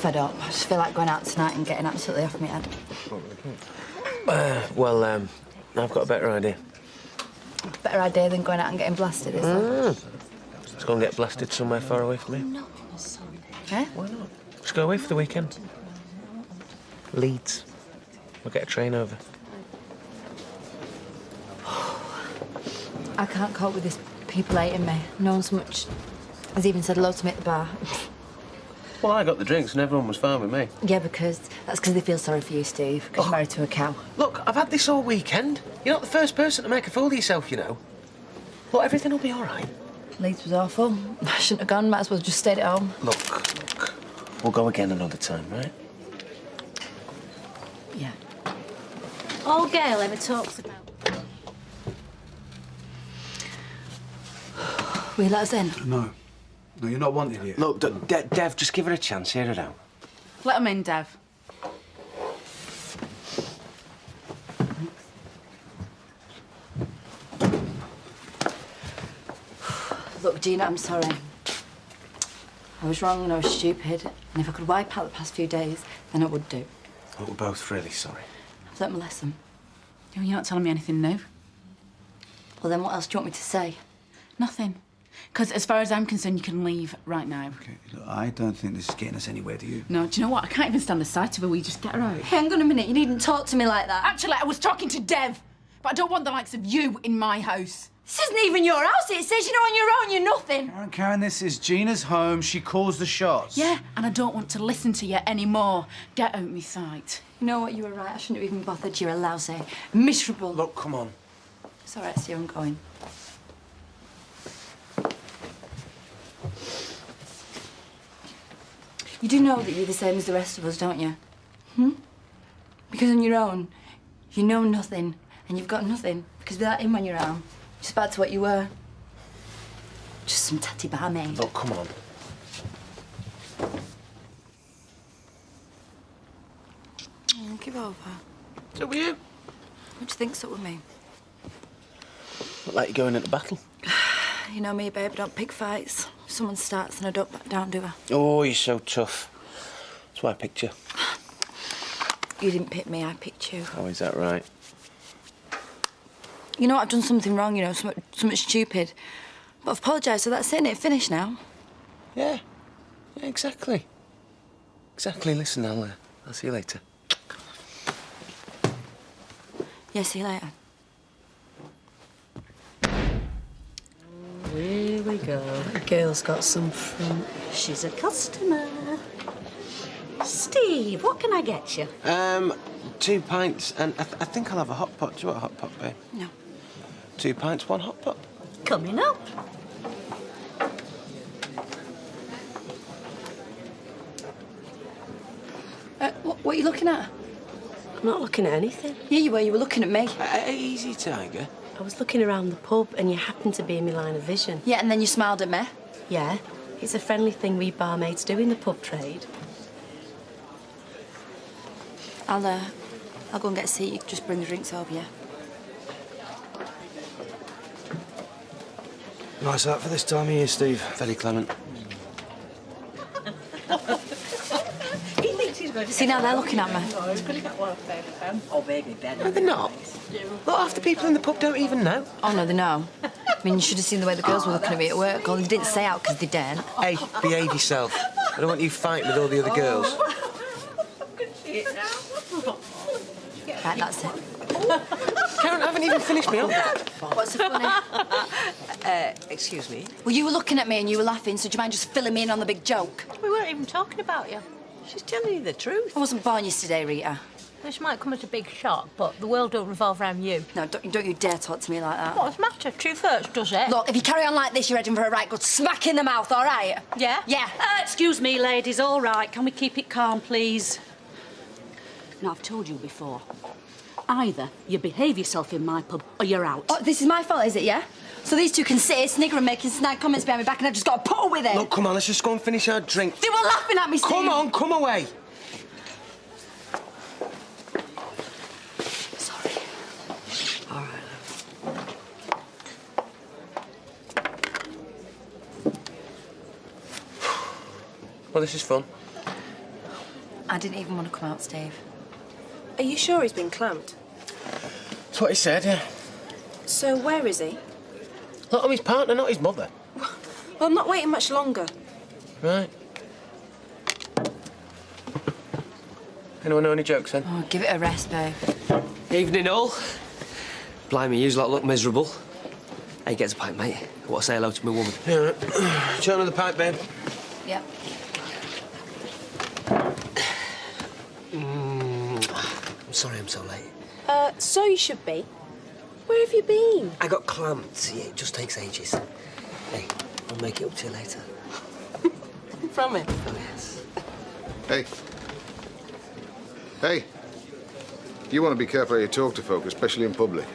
fed up. I just feel like going out tonight and getting absolutely off my head. Well, I've got a better idea. Better idea than going out and getting blasted, is there? Let's go and get blasted somewhere far away from here. No, eh? Why not? Let's go away for the weekend. Leeds. We'll get a train over. I can't cope with this people hating me. No one so much has even said hello to me at the bar. Well, I got the drinks and everyone was fine with me. Yeah, that's because they feel sorry for you, Steve, because you're married to a cow. Look, I've had this all weekend. You're not the first person to make a fool of yourself, you know. Look, everything will be all right. Leeds was awful. I shouldn't have gone. Might as well just stayed at home. Look. We'll go again another time, right? Yeah. All Gail ever talks about. Will you let us in? No. No, you're not wanted here. Look, Dev, just give her a chance. Hear her out. Let them in, Dev. Look, Gina, I'm sorry. I was wrong and I was stupid. And if I could wipe out the past few days, then I would do. Look, we're both really sorry. I've learnt my lesson. You're not telling me anything new. Well, then what else do you want me to say? Nothing. Because as far as I'm concerned, you can leave right now. Okay, look, I don't think this is getting us anywhere, do you? No, do you know what? I can't even stand the sight of her. We just get her out. Hey, hang on a minute. You needn't talk to me like that. Actually, I was talking to Dev. But I don't want the likes of you in my house. This isn't even your house. It says, on your own, you're nothing. Karen, this is Gina's home. She calls the shots. Yeah, and I don't want to listen to you anymore. Get out my sight. You know what? You were right. I shouldn't have even bothered. You're a lousy, miserable... Look, come on. It's all right, Steve. I'm going. You do know that you're the same as the rest of us, don't you? Because on your own, you know nothing, and you've got nothing. Because without him on your arm, just back to what you were. Just some tatty barmaid. Look, come on. Give over. So were you? What do you think's up with me? Look like you're going into battle. You know me, babe. I don't pick fights. If someone starts, then I don't back down, do I? Oh, you're so tough. That's why I picked you. You didn't pick me, I picked you. Oh, is that right? You know, I've done something wrong, you know, something stupid. But I've apologised, so that's it, innit? Finished now. Yeah. Yeah, exactly. Exactly. Listen, I'll see you later. Yeah, see you later. Here we go. The girl's got some fruit. She's a customer. Steve, what can I get you? 2 pints, and I think I'll have a hot pot. Do you want a hot pot, babe? No. 2 pints, 1 hot pot. Coming up. What are you looking at? I'm not looking at anything. Yeah, you were. You were looking at me. Easy, Tiger. I was looking around the pub and you happened to be in my line of vision. Yeah, and then you smiled at me. Yeah, it's a friendly thing we barmaids do in the pub trade. I'll go and get a seat. You can just bring the drinks over, yeah? Nice out for this time of year, Steve. Very clement. He thinks he's going to... See, now they're looking at me. He's going to get one baby pen. Oh, baby pen. No, they're not. Look, half the people in the pub don't even know. Oh, no, they know. I mean, you should have seen the way the girls were looking at me at work. Well, they didn't say out because they daren't. Hey, behave yourself. I don't want you fighting with all the other girls. Right, that's it. Karen, I haven't even finished me up. What's so funny? Excuse me? Well, you were looking at me and you were laughing, so do you mind just filling me in on the big joke? We weren't even talking about you. She's telling you the truth. I wasn't born yesterday, Rita. This might come as a big shock, but the world don't revolve around you. No, don't you dare talk to me like that. What's the matter? Truth hurts, does it? Look, if you carry on like this, you're heading for a right good smack in the mouth, all right? Yeah? Yeah. Excuse me, ladies, all right. Can we keep it calm, please? Now, I've told you before. Either you behave yourself in my pub or you're out. Oh, this is my fault, is it, yeah? So these two can sit here, snigger and making snide comments behind my back and I've just got to put up with it? Look, come on, let's just go and finish our drink. They were laughing at me, Steve. Come on, come away. Sorry. All right. Well, this is fun. I didn't even want to come out, Steve. Are you sure he's been clamped? That's what he said, yeah. So where is he? Look, I'm his partner, not his mother. Well, I'm not waiting much longer. Right. Anyone know any jokes, then? Oh, give it a rest, babe. Evening, all. Blimey, yous lot look miserable. Hey, get a pipe, mate. I want to say hello to my woman. Yeah, right. Do you want another pipe, babe? Yeah. I'm sorry I'm so late. So you should be. Where have you been? I got clamped. Yeah, it just takes ages. Hey, I'll make it up to you later. Promise. Oh, yes. Hey. Hey. You want to be careful how you talk to folk, especially in public.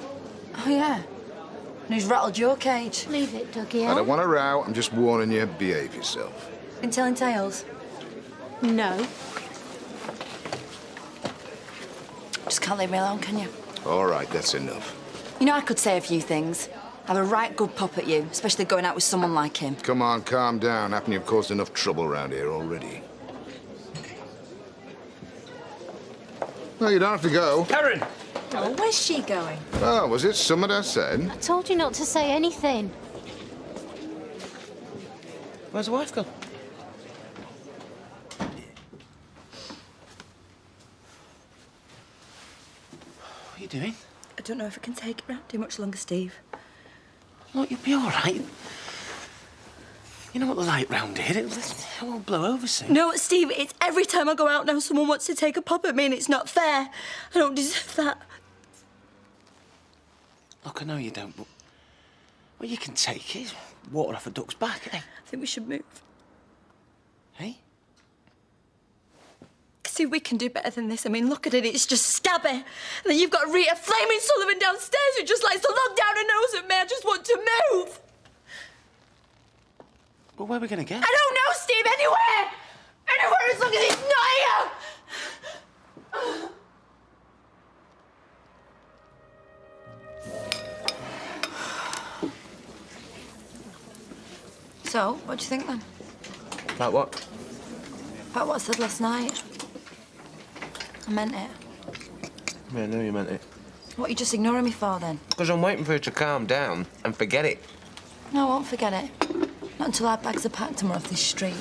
Oh, yeah. And who's rattled your cage? Leave it, Dougie. I don't want a row. I'm just warning you, behave yourself. Been telling tales? No. Just can't leave me alone, can you? All right, that's enough. You know, I could say a few things. Have a right good pop at you, especially going out with someone like him. Come on, calm down. Happen you've caused enough trouble around here already. Well, you don't have to go. Karen! Oh, where's she going? Oh, was it something I said? I told you not to say anything. Where's the wife gone? What are you doing? I don't know if I can take it round too much longer, Steve. Look, you'll be all right. You know what the light round here? It won't blow over soon. No, Steve, it's every time I go out now someone wants to take a pop at me and it's not fair. I don't deserve that. Look, I know you don't, but what you can take is water off a duck's back, eh? I think we should move. Hey? Steve, we can do better than this. I mean, look at it, it's just stabby. And then you've got Rita Flaming Sullivan downstairs who just likes to look down her nose at me. I just want to move. But where are we going to get? I don't know, Steve, anywhere! Anywhere as long as it's not here! So, what do you think then? About what? About what I said last night. I meant it. Yeah, I know you meant it. What are you just ignoring me for then? Because I'm waiting for her to calm down and forget it. No, I won't forget it. Not until our bags are packed and we're off this street.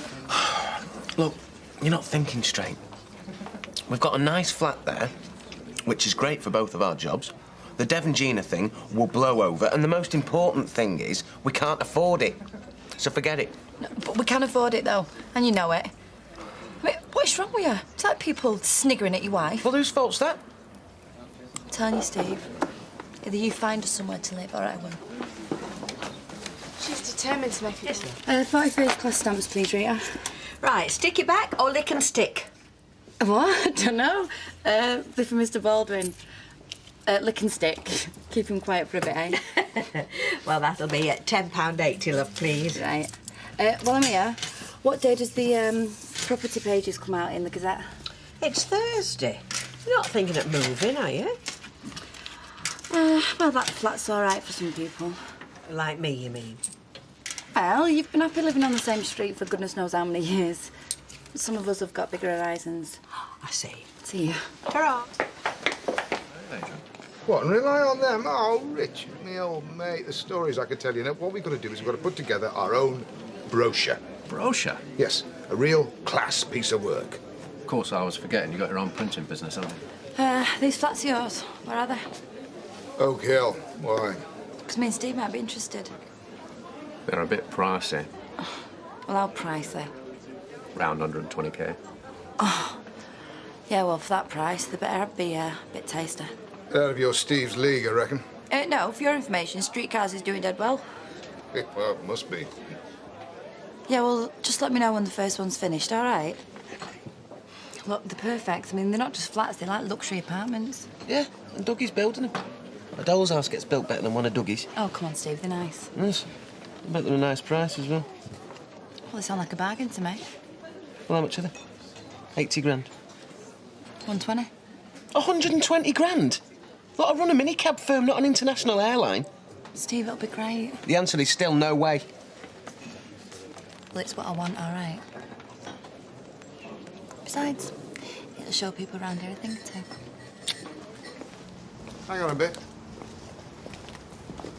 Look, you're not thinking straight. We've got a nice flat there, which is great for both of our jobs. The Dev and Gina thing will blow over, and the most important thing is we can't afford it. So forget it. No, but we can afford it, though, and you know it. I mean, what's wrong with you? It's like people sniggering at your wife. Well, whose fault's that? I'm telling you, Steve. Either you find us somewhere to live, or I will. She's determined to make it. 45 class stamps, please, Rita. Right, stick it back or lick and stick? What? I don't know. This for Mr. Baldwin. Lick and stick. Keep him quiet for a bit, eh? Well, that'll be at £10.80, love, please. Right. While I'm here, what day does the property pages come out in the Gazette? It's Thursday. You're not thinking of moving, are you? Well, that flat's all right for some people. Like me, you mean? Well, you've been happy living on the same street for goodness knows how many years. Some of us have got bigger horizons. I see. See you. Ta-ra. What, and rely on them? Oh, Richard, me old mate, the stories I could tell you. Now, what we've got to do is we've got to put together our own brochure. Brochure? Yes, a real class piece of work. Of course, I was forgetting. You got your own printing business, haven't you? These flats are yours. Where are they? Oak Hill. Why? Because me and Steve might be interested. They're a bit pricey. Well, how pricey? Round 120k. Oh. Yeah, well, for that price, they better be a bit taster. Out of your Steve's league, I reckon. No, for your information, Streetcars is doing dead well. Well, it must be. Yeah, well, just let me know when the first one's finished, all right? Look, they're perfect. I mean, they're not just flats, they're like luxury apartments. Yeah, and Dougie's building them. A doll's house gets built better than one of Dougie's. Oh, come on, Steve, they're nice. Yes. I bet they're a nice price as well. Well, they sound like a bargain to me. Well, how much are they? 80 grand. 120. 120 grand? Look, I run a minicab firm, not an international airline. Steve, it'll be great. The answer is still no way. Well, it's what I want, all right. Besides, it'll show people around here a thing or two. Hang on a bit.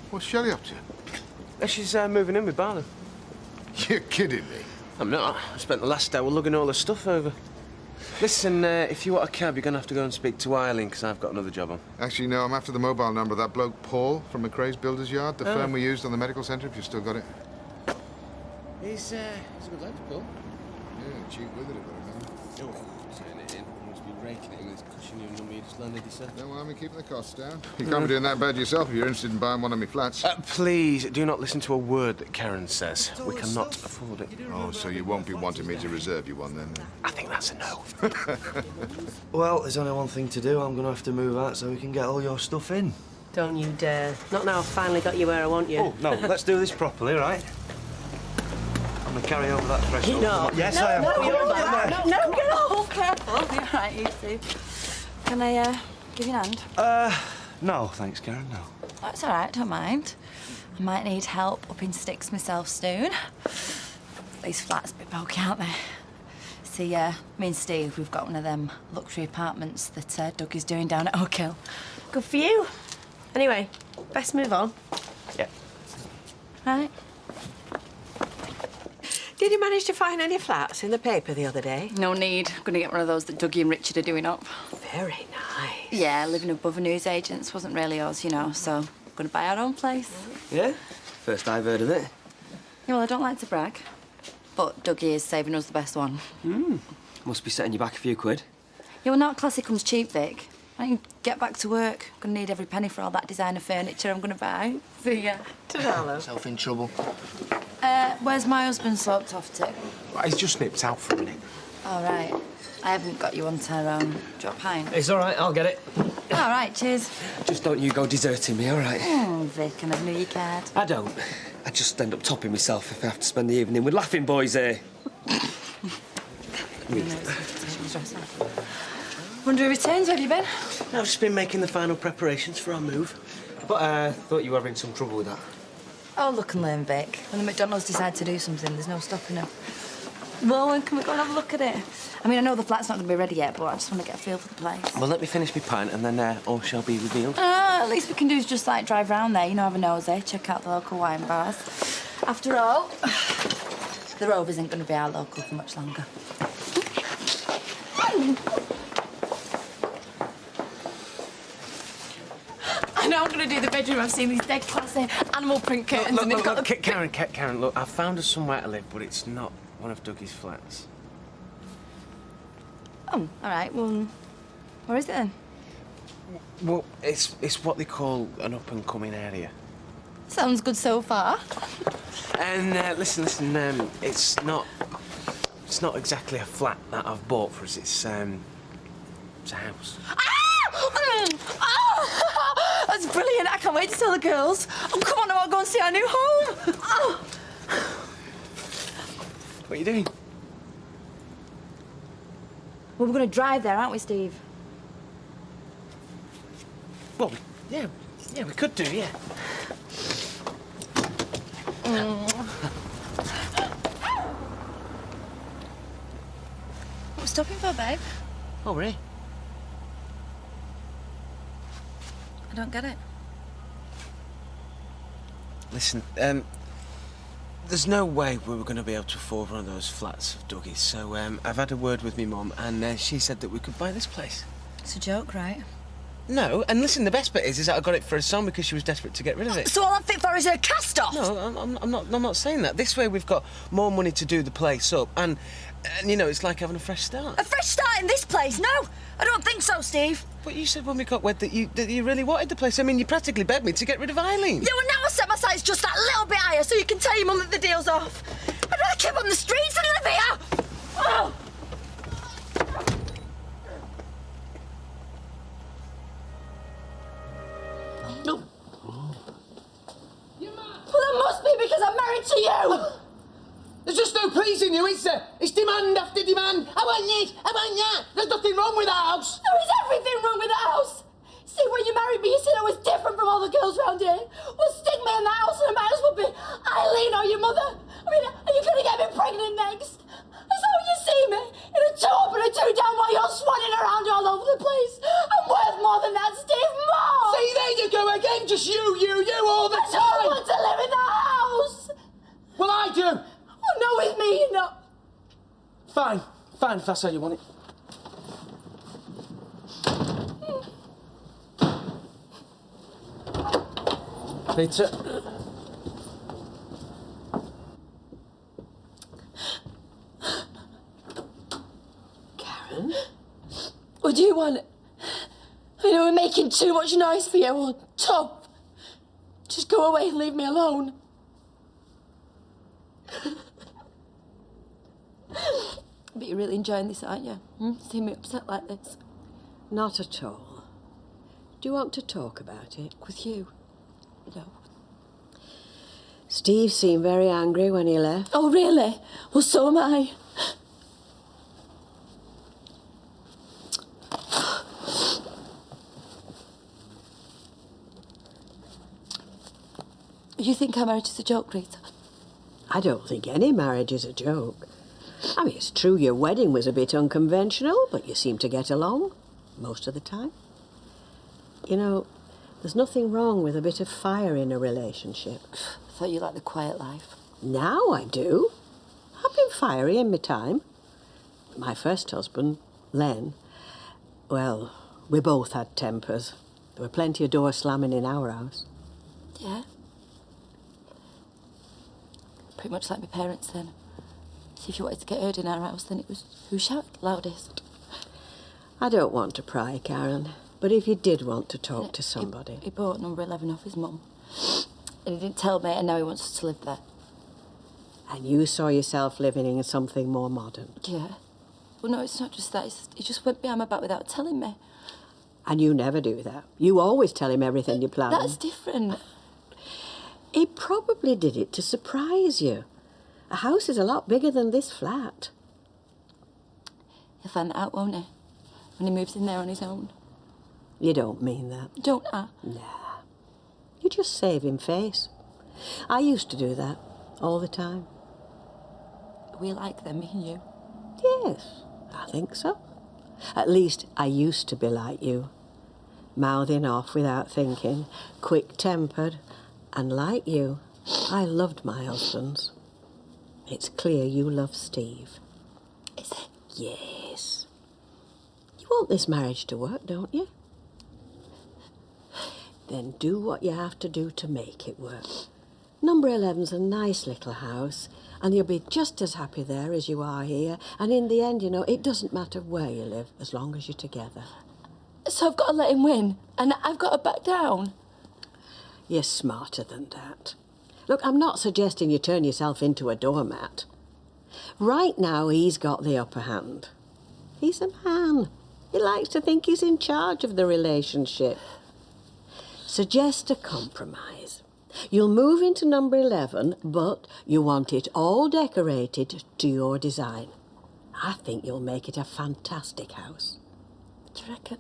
What's Shelley up to? She's moving in with Barnum. You're kidding me. I'm not. I spent the last hour lugging all the stuff over. Listen, if you want a cab, you're going to have to go and speak to Eileen, because I've got another job on. Actually, no, I'm after the mobile number of that bloke Paul from McRae's Builders Yard, the firm we used on the medical centre, if you've still got it. He's a good lad, Paul. Yeah, cheap with it, if I remember. Turn it in. You must be raking it in this cushion you number you just landed yourself. Don't worry, me keeping the costs down. You can't be doing that bad yourself if you're interested in buying one of my flats. Please, do not listen to a word that Karen says. We cannot afford it. Oh, so you won't be wanting me to reserve you one, then? I think that's a no. Well, there's only one thing to do. I'm going to have to move out so we can get all your stuff in. Don't you dare. Not now I've finally got you where I want you. Oh, no, let's do this properly, right? I'm going to carry over that threshold. No. Yes, No, I am. no, Come you're on, not. get there. No, get off, careful. You're all right, you two. Can I, give you a hand? No, thanks, Karen, no. That's all right, don't mind. I might need help up in sticks myself soon. These flats a bit bulky, aren't they? See, me and Steve, we've got one of them luxury apartments that Doug is doing down at Oak Hill. Good for you. Anyway, best move on. Yeah. Right. Did you manage to find any flats in the paper the other day? No need. I'm going to get one of those that Dougie and Richard are doing up. Very nice. Yeah, living above a newsagent's wasn't really us, you know, so we're going to buy our own place. Yeah? First I've heard of it. Yeah, well, I don't like to brag, but Dougie is saving us the best one. Must be setting you back a few quid. Yeah, well, not classic comes cheap, Vic. I can get back to work. I'm going to need every penny for all that designer furniture I'm going to buy. See ya. Ta-da, Self in trouble. Where's my husband sloped off to? He's just nipped out for a minute. All right. I haven't got you on Tyrone. Drop pine. It's all right, I'll get it. All right, cheers. Just don't you go deserting me, all right? Oh, Vic, I never knew you cared. I don't. I just end up topping myself if I have to spend the evening with laughing boys here. Wonder who returns. Where have you been? I've just been making the final preparations for our move. But thought you were having some trouble with that. Oh, look and learn, Vic. When the McDonald's decide to do something, there's no stopping them. Well, when can we go and have a look at it? I mean, I know the flat's not going to be ready yet, but I just want to get a feel for the place. Well, let me finish my pint and then all shall be revealed. At least we can do is just, like, drive round there, you know, have a nosy, check out the local wine bars. After all, the Rove isn't going to be our local for much longer. I know I'm going to do the bedroom. I've seen these dead classy animal print curtains and they've got the... Karen, look, I've found us somewhere to live, but it's not one of Dougie's flats. Oh, all right. Well, where is it then? Well, it's what they call an up-and-coming area. Sounds good so far. And listen, it's not exactly a flat that I've bought for us. It's a house. Oh, that's brilliant. I can't wait to tell the girls. Oh, come on, I'll go and see our new home. Oh. What are you doing? Well, we're going to drive there, aren't we, Steve? Well, yeah, we could do, yeah. What we're stopping for, babe? Oh, really? I don't get it. Listen, there's no way we were going to be able to afford one of those flats of Dougie's, so I've had a word with me mum, and she said that we could buy this place. It's a joke, right? No, and listen, the best bit is that I got it for a son because she was desperate to get rid of it. So all I'm fit for is a cast-off? No, I'm not saying that. This way we've got more money to do the place up, and you know, it's like having a fresh start. A fresh start in this place? No, I don't think so, Steve. But you said when we got wed that you really wanted the place. I mean, you practically begged me to get rid of Eileen. Yeah, well, now I set my sights just that little bit higher so you can tell your mum that the deal's off. I'd rather keep on the streets than live here. Oh! No. Well, that must be because I'm married to you. There's just no pleasing you, is there? It's demand after demand. I want this, I want that. There's nothing wrong with the house. There is everything wrong with the house. See, when you married me, you said I was different from all the girls round here. Well, stick me in the house and it might as well be Eileen or your mother. I mean, are you going to get me pregnant next? Is that what you see me? In a two up and a two down while you're swanning around all over the place. I'm worth more than that, Steve, more! See, there you go again, just you all the time. I don't want to live in the house. Well, I do. Oh, no, with me, you know. Fine, if that's how you want it. Peter. Karen? What do you want? I know we're making too much noise for you, or tough. Just go away and leave me alone. But you're really enjoying this, aren't you? Seeing me upset like this. Not at all. Do you want to talk about it? With you? No. Steve seemed very angry when he left. Oh, really? Well, so am I. You think our marriage is a joke, Rita? I don't think any marriage is a joke. I mean, it's true your wedding was a bit unconventional, but you seem to get along most of the time. You know, there's nothing wrong with a bit of fire in a relationship. I thought you liked the quiet life. Now I do. I've been fiery in my time. My first husband, Len, well, we both had tempers. There were plenty of doors slamming in our house. Yeah? Pretty much like my parents then. So if you wanted to get heard in our house, then it was who shouted loudest. I don't want to pry, Karen, but if you did want to talk to somebody... He bought number 11 off his mum. And he didn't tell me, and now he wants us to live there. And you saw yourself living in something more modern? Yeah. Well, no, it's not just that. He just went behind my back without telling me. And you never do that. You always tell him everything you plan. That's different. He probably did it to surprise you. A house is a lot bigger than this flat. He'll find that out, won't he? When he moves in there on his own. You don't mean that. Don't I? Nah. You just save him face. I used to do that all the time. We like them, me and you. Yes, I think so. At least I used to be like you. Mouthing off without thinking, quick-tempered, and like you, I loved my husbands. It's clear you love Steve. Is it? Yes. You want this marriage to work, don't you? Then do what you have to do to make it work. Number 11's a nice little house, and you'll be just as happy there as you are here. And in the end, you know, it doesn't matter where you live, as long as you're together. So I've got to let him win, and I've got to back down? You're smarter than that. Look, I'm not suggesting you turn yourself into a doormat. Right now, he's got the upper hand. He's a man. He likes to think he's in charge of the relationship. Suggest a compromise. You'll move into number 11, but you want it all decorated to your design. I think you'll make it a fantastic house. Do you reckon?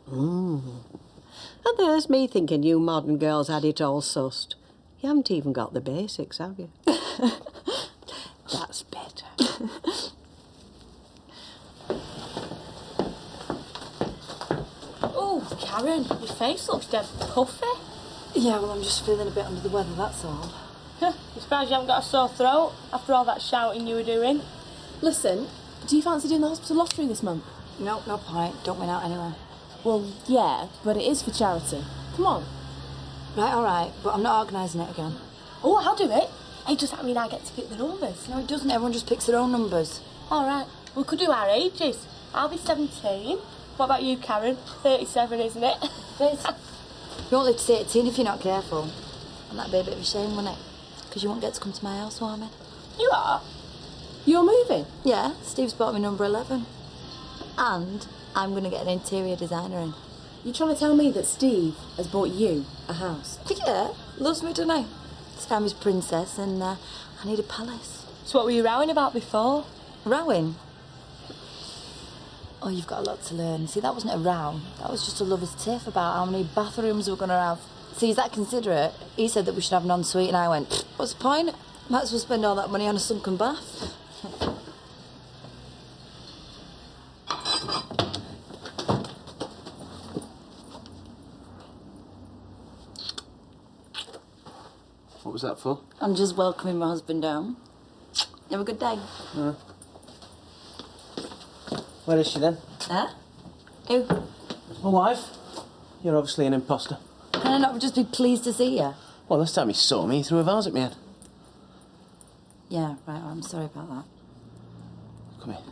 And there's me thinking you modern girls had it all sussed. You haven't even got the basics, have you? That's better. Oh, Karen, your face looks dead puffy. Yeah, well, I'm just feeling a bit under the weather, that's all. I'm surprised you haven't got a sore throat after all that shouting you were doing. Listen, do you fancy doing the hospital lottery this month? No, no point. Don't win out anyway. Well, yeah, but it is for charity. Come on. Right, all right, but I'm not organising it again. Oh, I'll do it. Hey, does that mean I get to pick the numbers? No, it doesn't. Everyone just picks their own numbers. All right. We could do our ages. I'll be 17. What about you, Karen? 37, isn't it? You won't live to see 18 if you're not careful. And that'd be a bit of a shame, wouldn't it? Because you won't get to come to my housewarming. You are? You're moving? Yeah, Steve's bought me number 11. And I'm going to get an interior designer in. You're trying to tell me that Steve has bought you a house? Yeah, loves me, doesn't he? This time he's princess and I need a palace. So what were you rowing about before? Rowing? Oh, you've got a lot to learn. See, that wasn't a row. That was just a lover's tiff about how many bathrooms we're going to have. See, he's that considerate. He said that we should have an ensuite, and I went, what's the point? Might as well spend all that money on a sunken bath. What was that for? I'm just welcoming my husband home. Have a good day. Where is she then? Huh? Who? My wife. You're obviously an imposter. Can I not just be pleased to see you? Well, last time he saw me, he threw a vase at me head. Yeah, right, well, I'm sorry about that. Come here.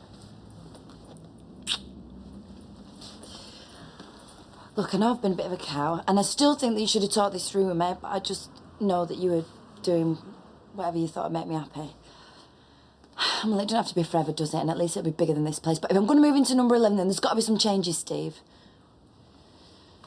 Look, I know I've been a bit of a cow, and I still think that you should have talked this through with me, but I just know that you were doing whatever you thought would make me happy. Well, it doesn't have to be forever, does it? And at least it'll be bigger than this place. But if I'm going to move into number 11, then there's got to be some changes, Steve.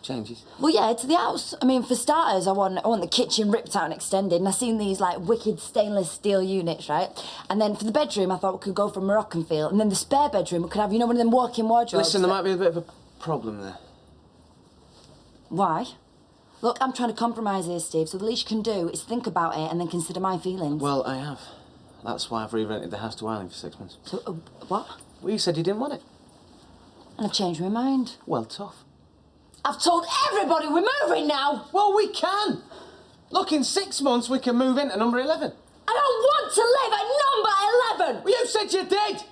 Changes? Well, yeah, to the house. I mean, for starters, I want the kitchen ripped out and extended, and I seen these, like, wicked stainless steel units, right? And then for the bedroom, I thought we could go for Moroccan feel, and then the spare bedroom, we could have, you know, one of them walk-in wardrobes. Listen, there might be a bit of a problem there. Why? Look, I'm trying to compromise here, Steve, so the least you can do is think about it and then consider my feelings. Well, I have. That's why I've re-rented the house to Eileen for 6 months. So, what? Well, you said you didn't want it. And I've changed my mind. Well, tough. I've told everybody we're moving now! Well, we can! Look, in 6 months we can move into number 11. I don't want to live at number 11! Well, you said you did!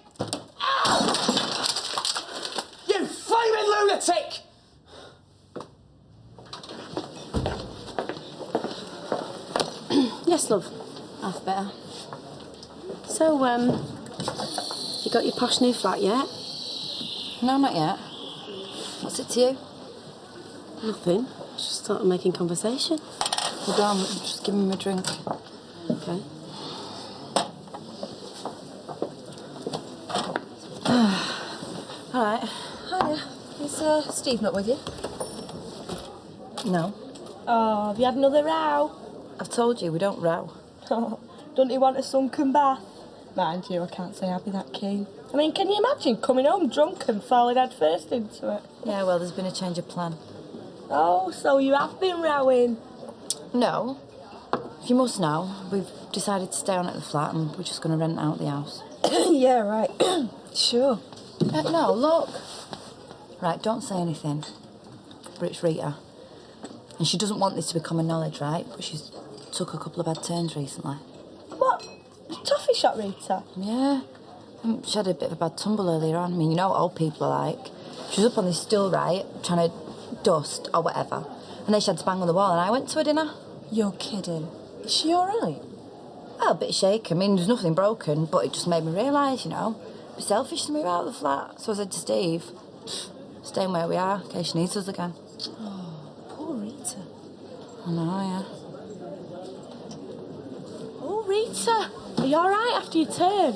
Ow! You flaming lunatic! Yes, love. Half better. So, you got your posh new flat yet? No, not yet. What's it to you? Nothing. Just thought of making conversation. Well, go on, just give me a drink. Okay. All right. Hiya. Is Steve not with you? No. Oh, have you had another row? I've told you, we don't row. Don't you want a sunken bath? Mind you, I can't say I'd be that keen. I mean, can you imagine coming home drunk and falling head first into it? Yeah, well, there's been a change of plan. Oh, so you have been rowing? No. If you must know, we've decided to stay on at the flat and we're just going to rent out the house. Yeah, right. Sure. No, look. Right, don't say anything. But it's Rita. And she doesn't want this to be common knowledge, right? But she's took a couple of bad turns recently. What? Toffee shop Rita? Yeah. She had a bit of a bad tumble earlier on. I mean, you know what old people are like. She was up on this stool, right, trying to dust or whatever. And then she had to bang on the wall and I went to her dinner. You're kidding. Is she all right? Well, a bit shaken. I mean, there's nothing broken, but it just made me realise, you know, it's selfish to move out of the flat. So I said to Steve, staying where we are in case she needs us again. Oh, poor Rita. I know, yeah. Oh, Rita, are you all right after your turn?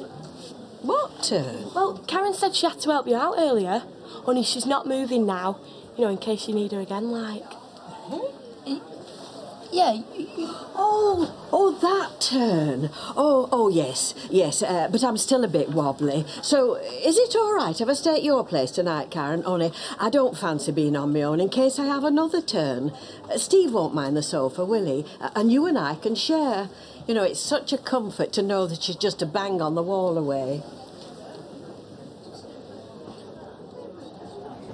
What turn? Well, Karen said she had to help you out earlier. Only she's not moving now, you know, in case you need her again, like. Yeah. Oh, that turn. Oh, yes, but I'm still a bit wobbly. So, is it all right if I stay at your place tonight, Karen? Only I don't fancy being on my own in case I have another turn. Steve won't mind the sofa, will he? And you and I can share. You know, it's such a comfort to know that she's just a bang on the wall away.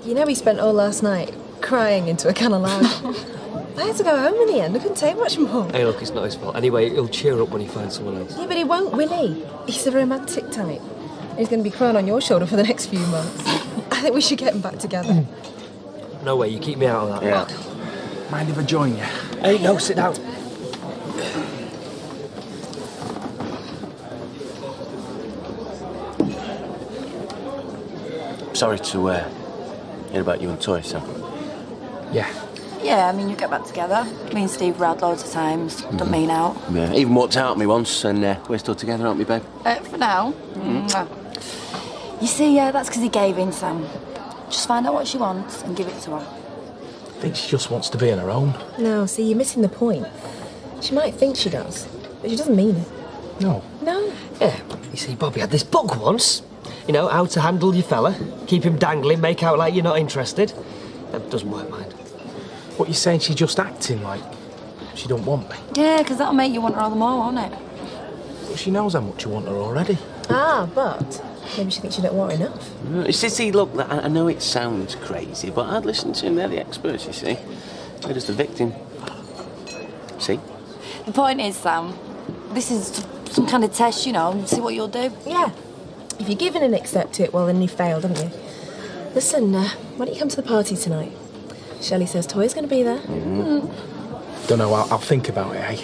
You know, we spent all last night crying into a can of lime. I had to go home in the end. I couldn't take much more. Hey, look, it's not his fault. Anyway, he'll cheer up when he finds someone else. Yeah, but he won't, will he? He's a romantic type. He's going to be crying on your shoulder for the next few months. I think we should get them back together. No way, you keep me out of that. Yeah. Mind if I join you? Hey, no, sit down. Sorry to hear about you and Toy, Sam. Yeah. Yeah, I mean, you get back together. Me and Steve were out loads of times. Don't mean out. Yeah, even walked out on me once, and we're still together, aren't we, babe? For now. Mwah. You see, that's because he gave in, Sam. Just find out what she wants and give it to her. I think she just wants to be on her own. No, see, you're missing the point. She might think she does, but she doesn't mean it. No. No. Yeah, you see, Bobby had this book once. You know, how to handle your fella, keep him dangling, make out like you're not interested. That doesn't work, mind. What, you're saying she's just acting like she don't want me? Yeah, because that'll make you want her all the more, won't it? But she knows how much you want her already. Ah, but maybe she thinks you don't want her enough. See, look, I know it sounds crazy, but I'd listen to them. They're the experts, you see. They're just the victim. See? The point is, Sam, this is some kind of test, you know, and see what you'll do. Yeah. If you give in and accept it, well, then you failed, haven't you? Listen, why don't you come to the party tonight? Shelley says Toy's going to be there. Don't know, I'll think about it, eh?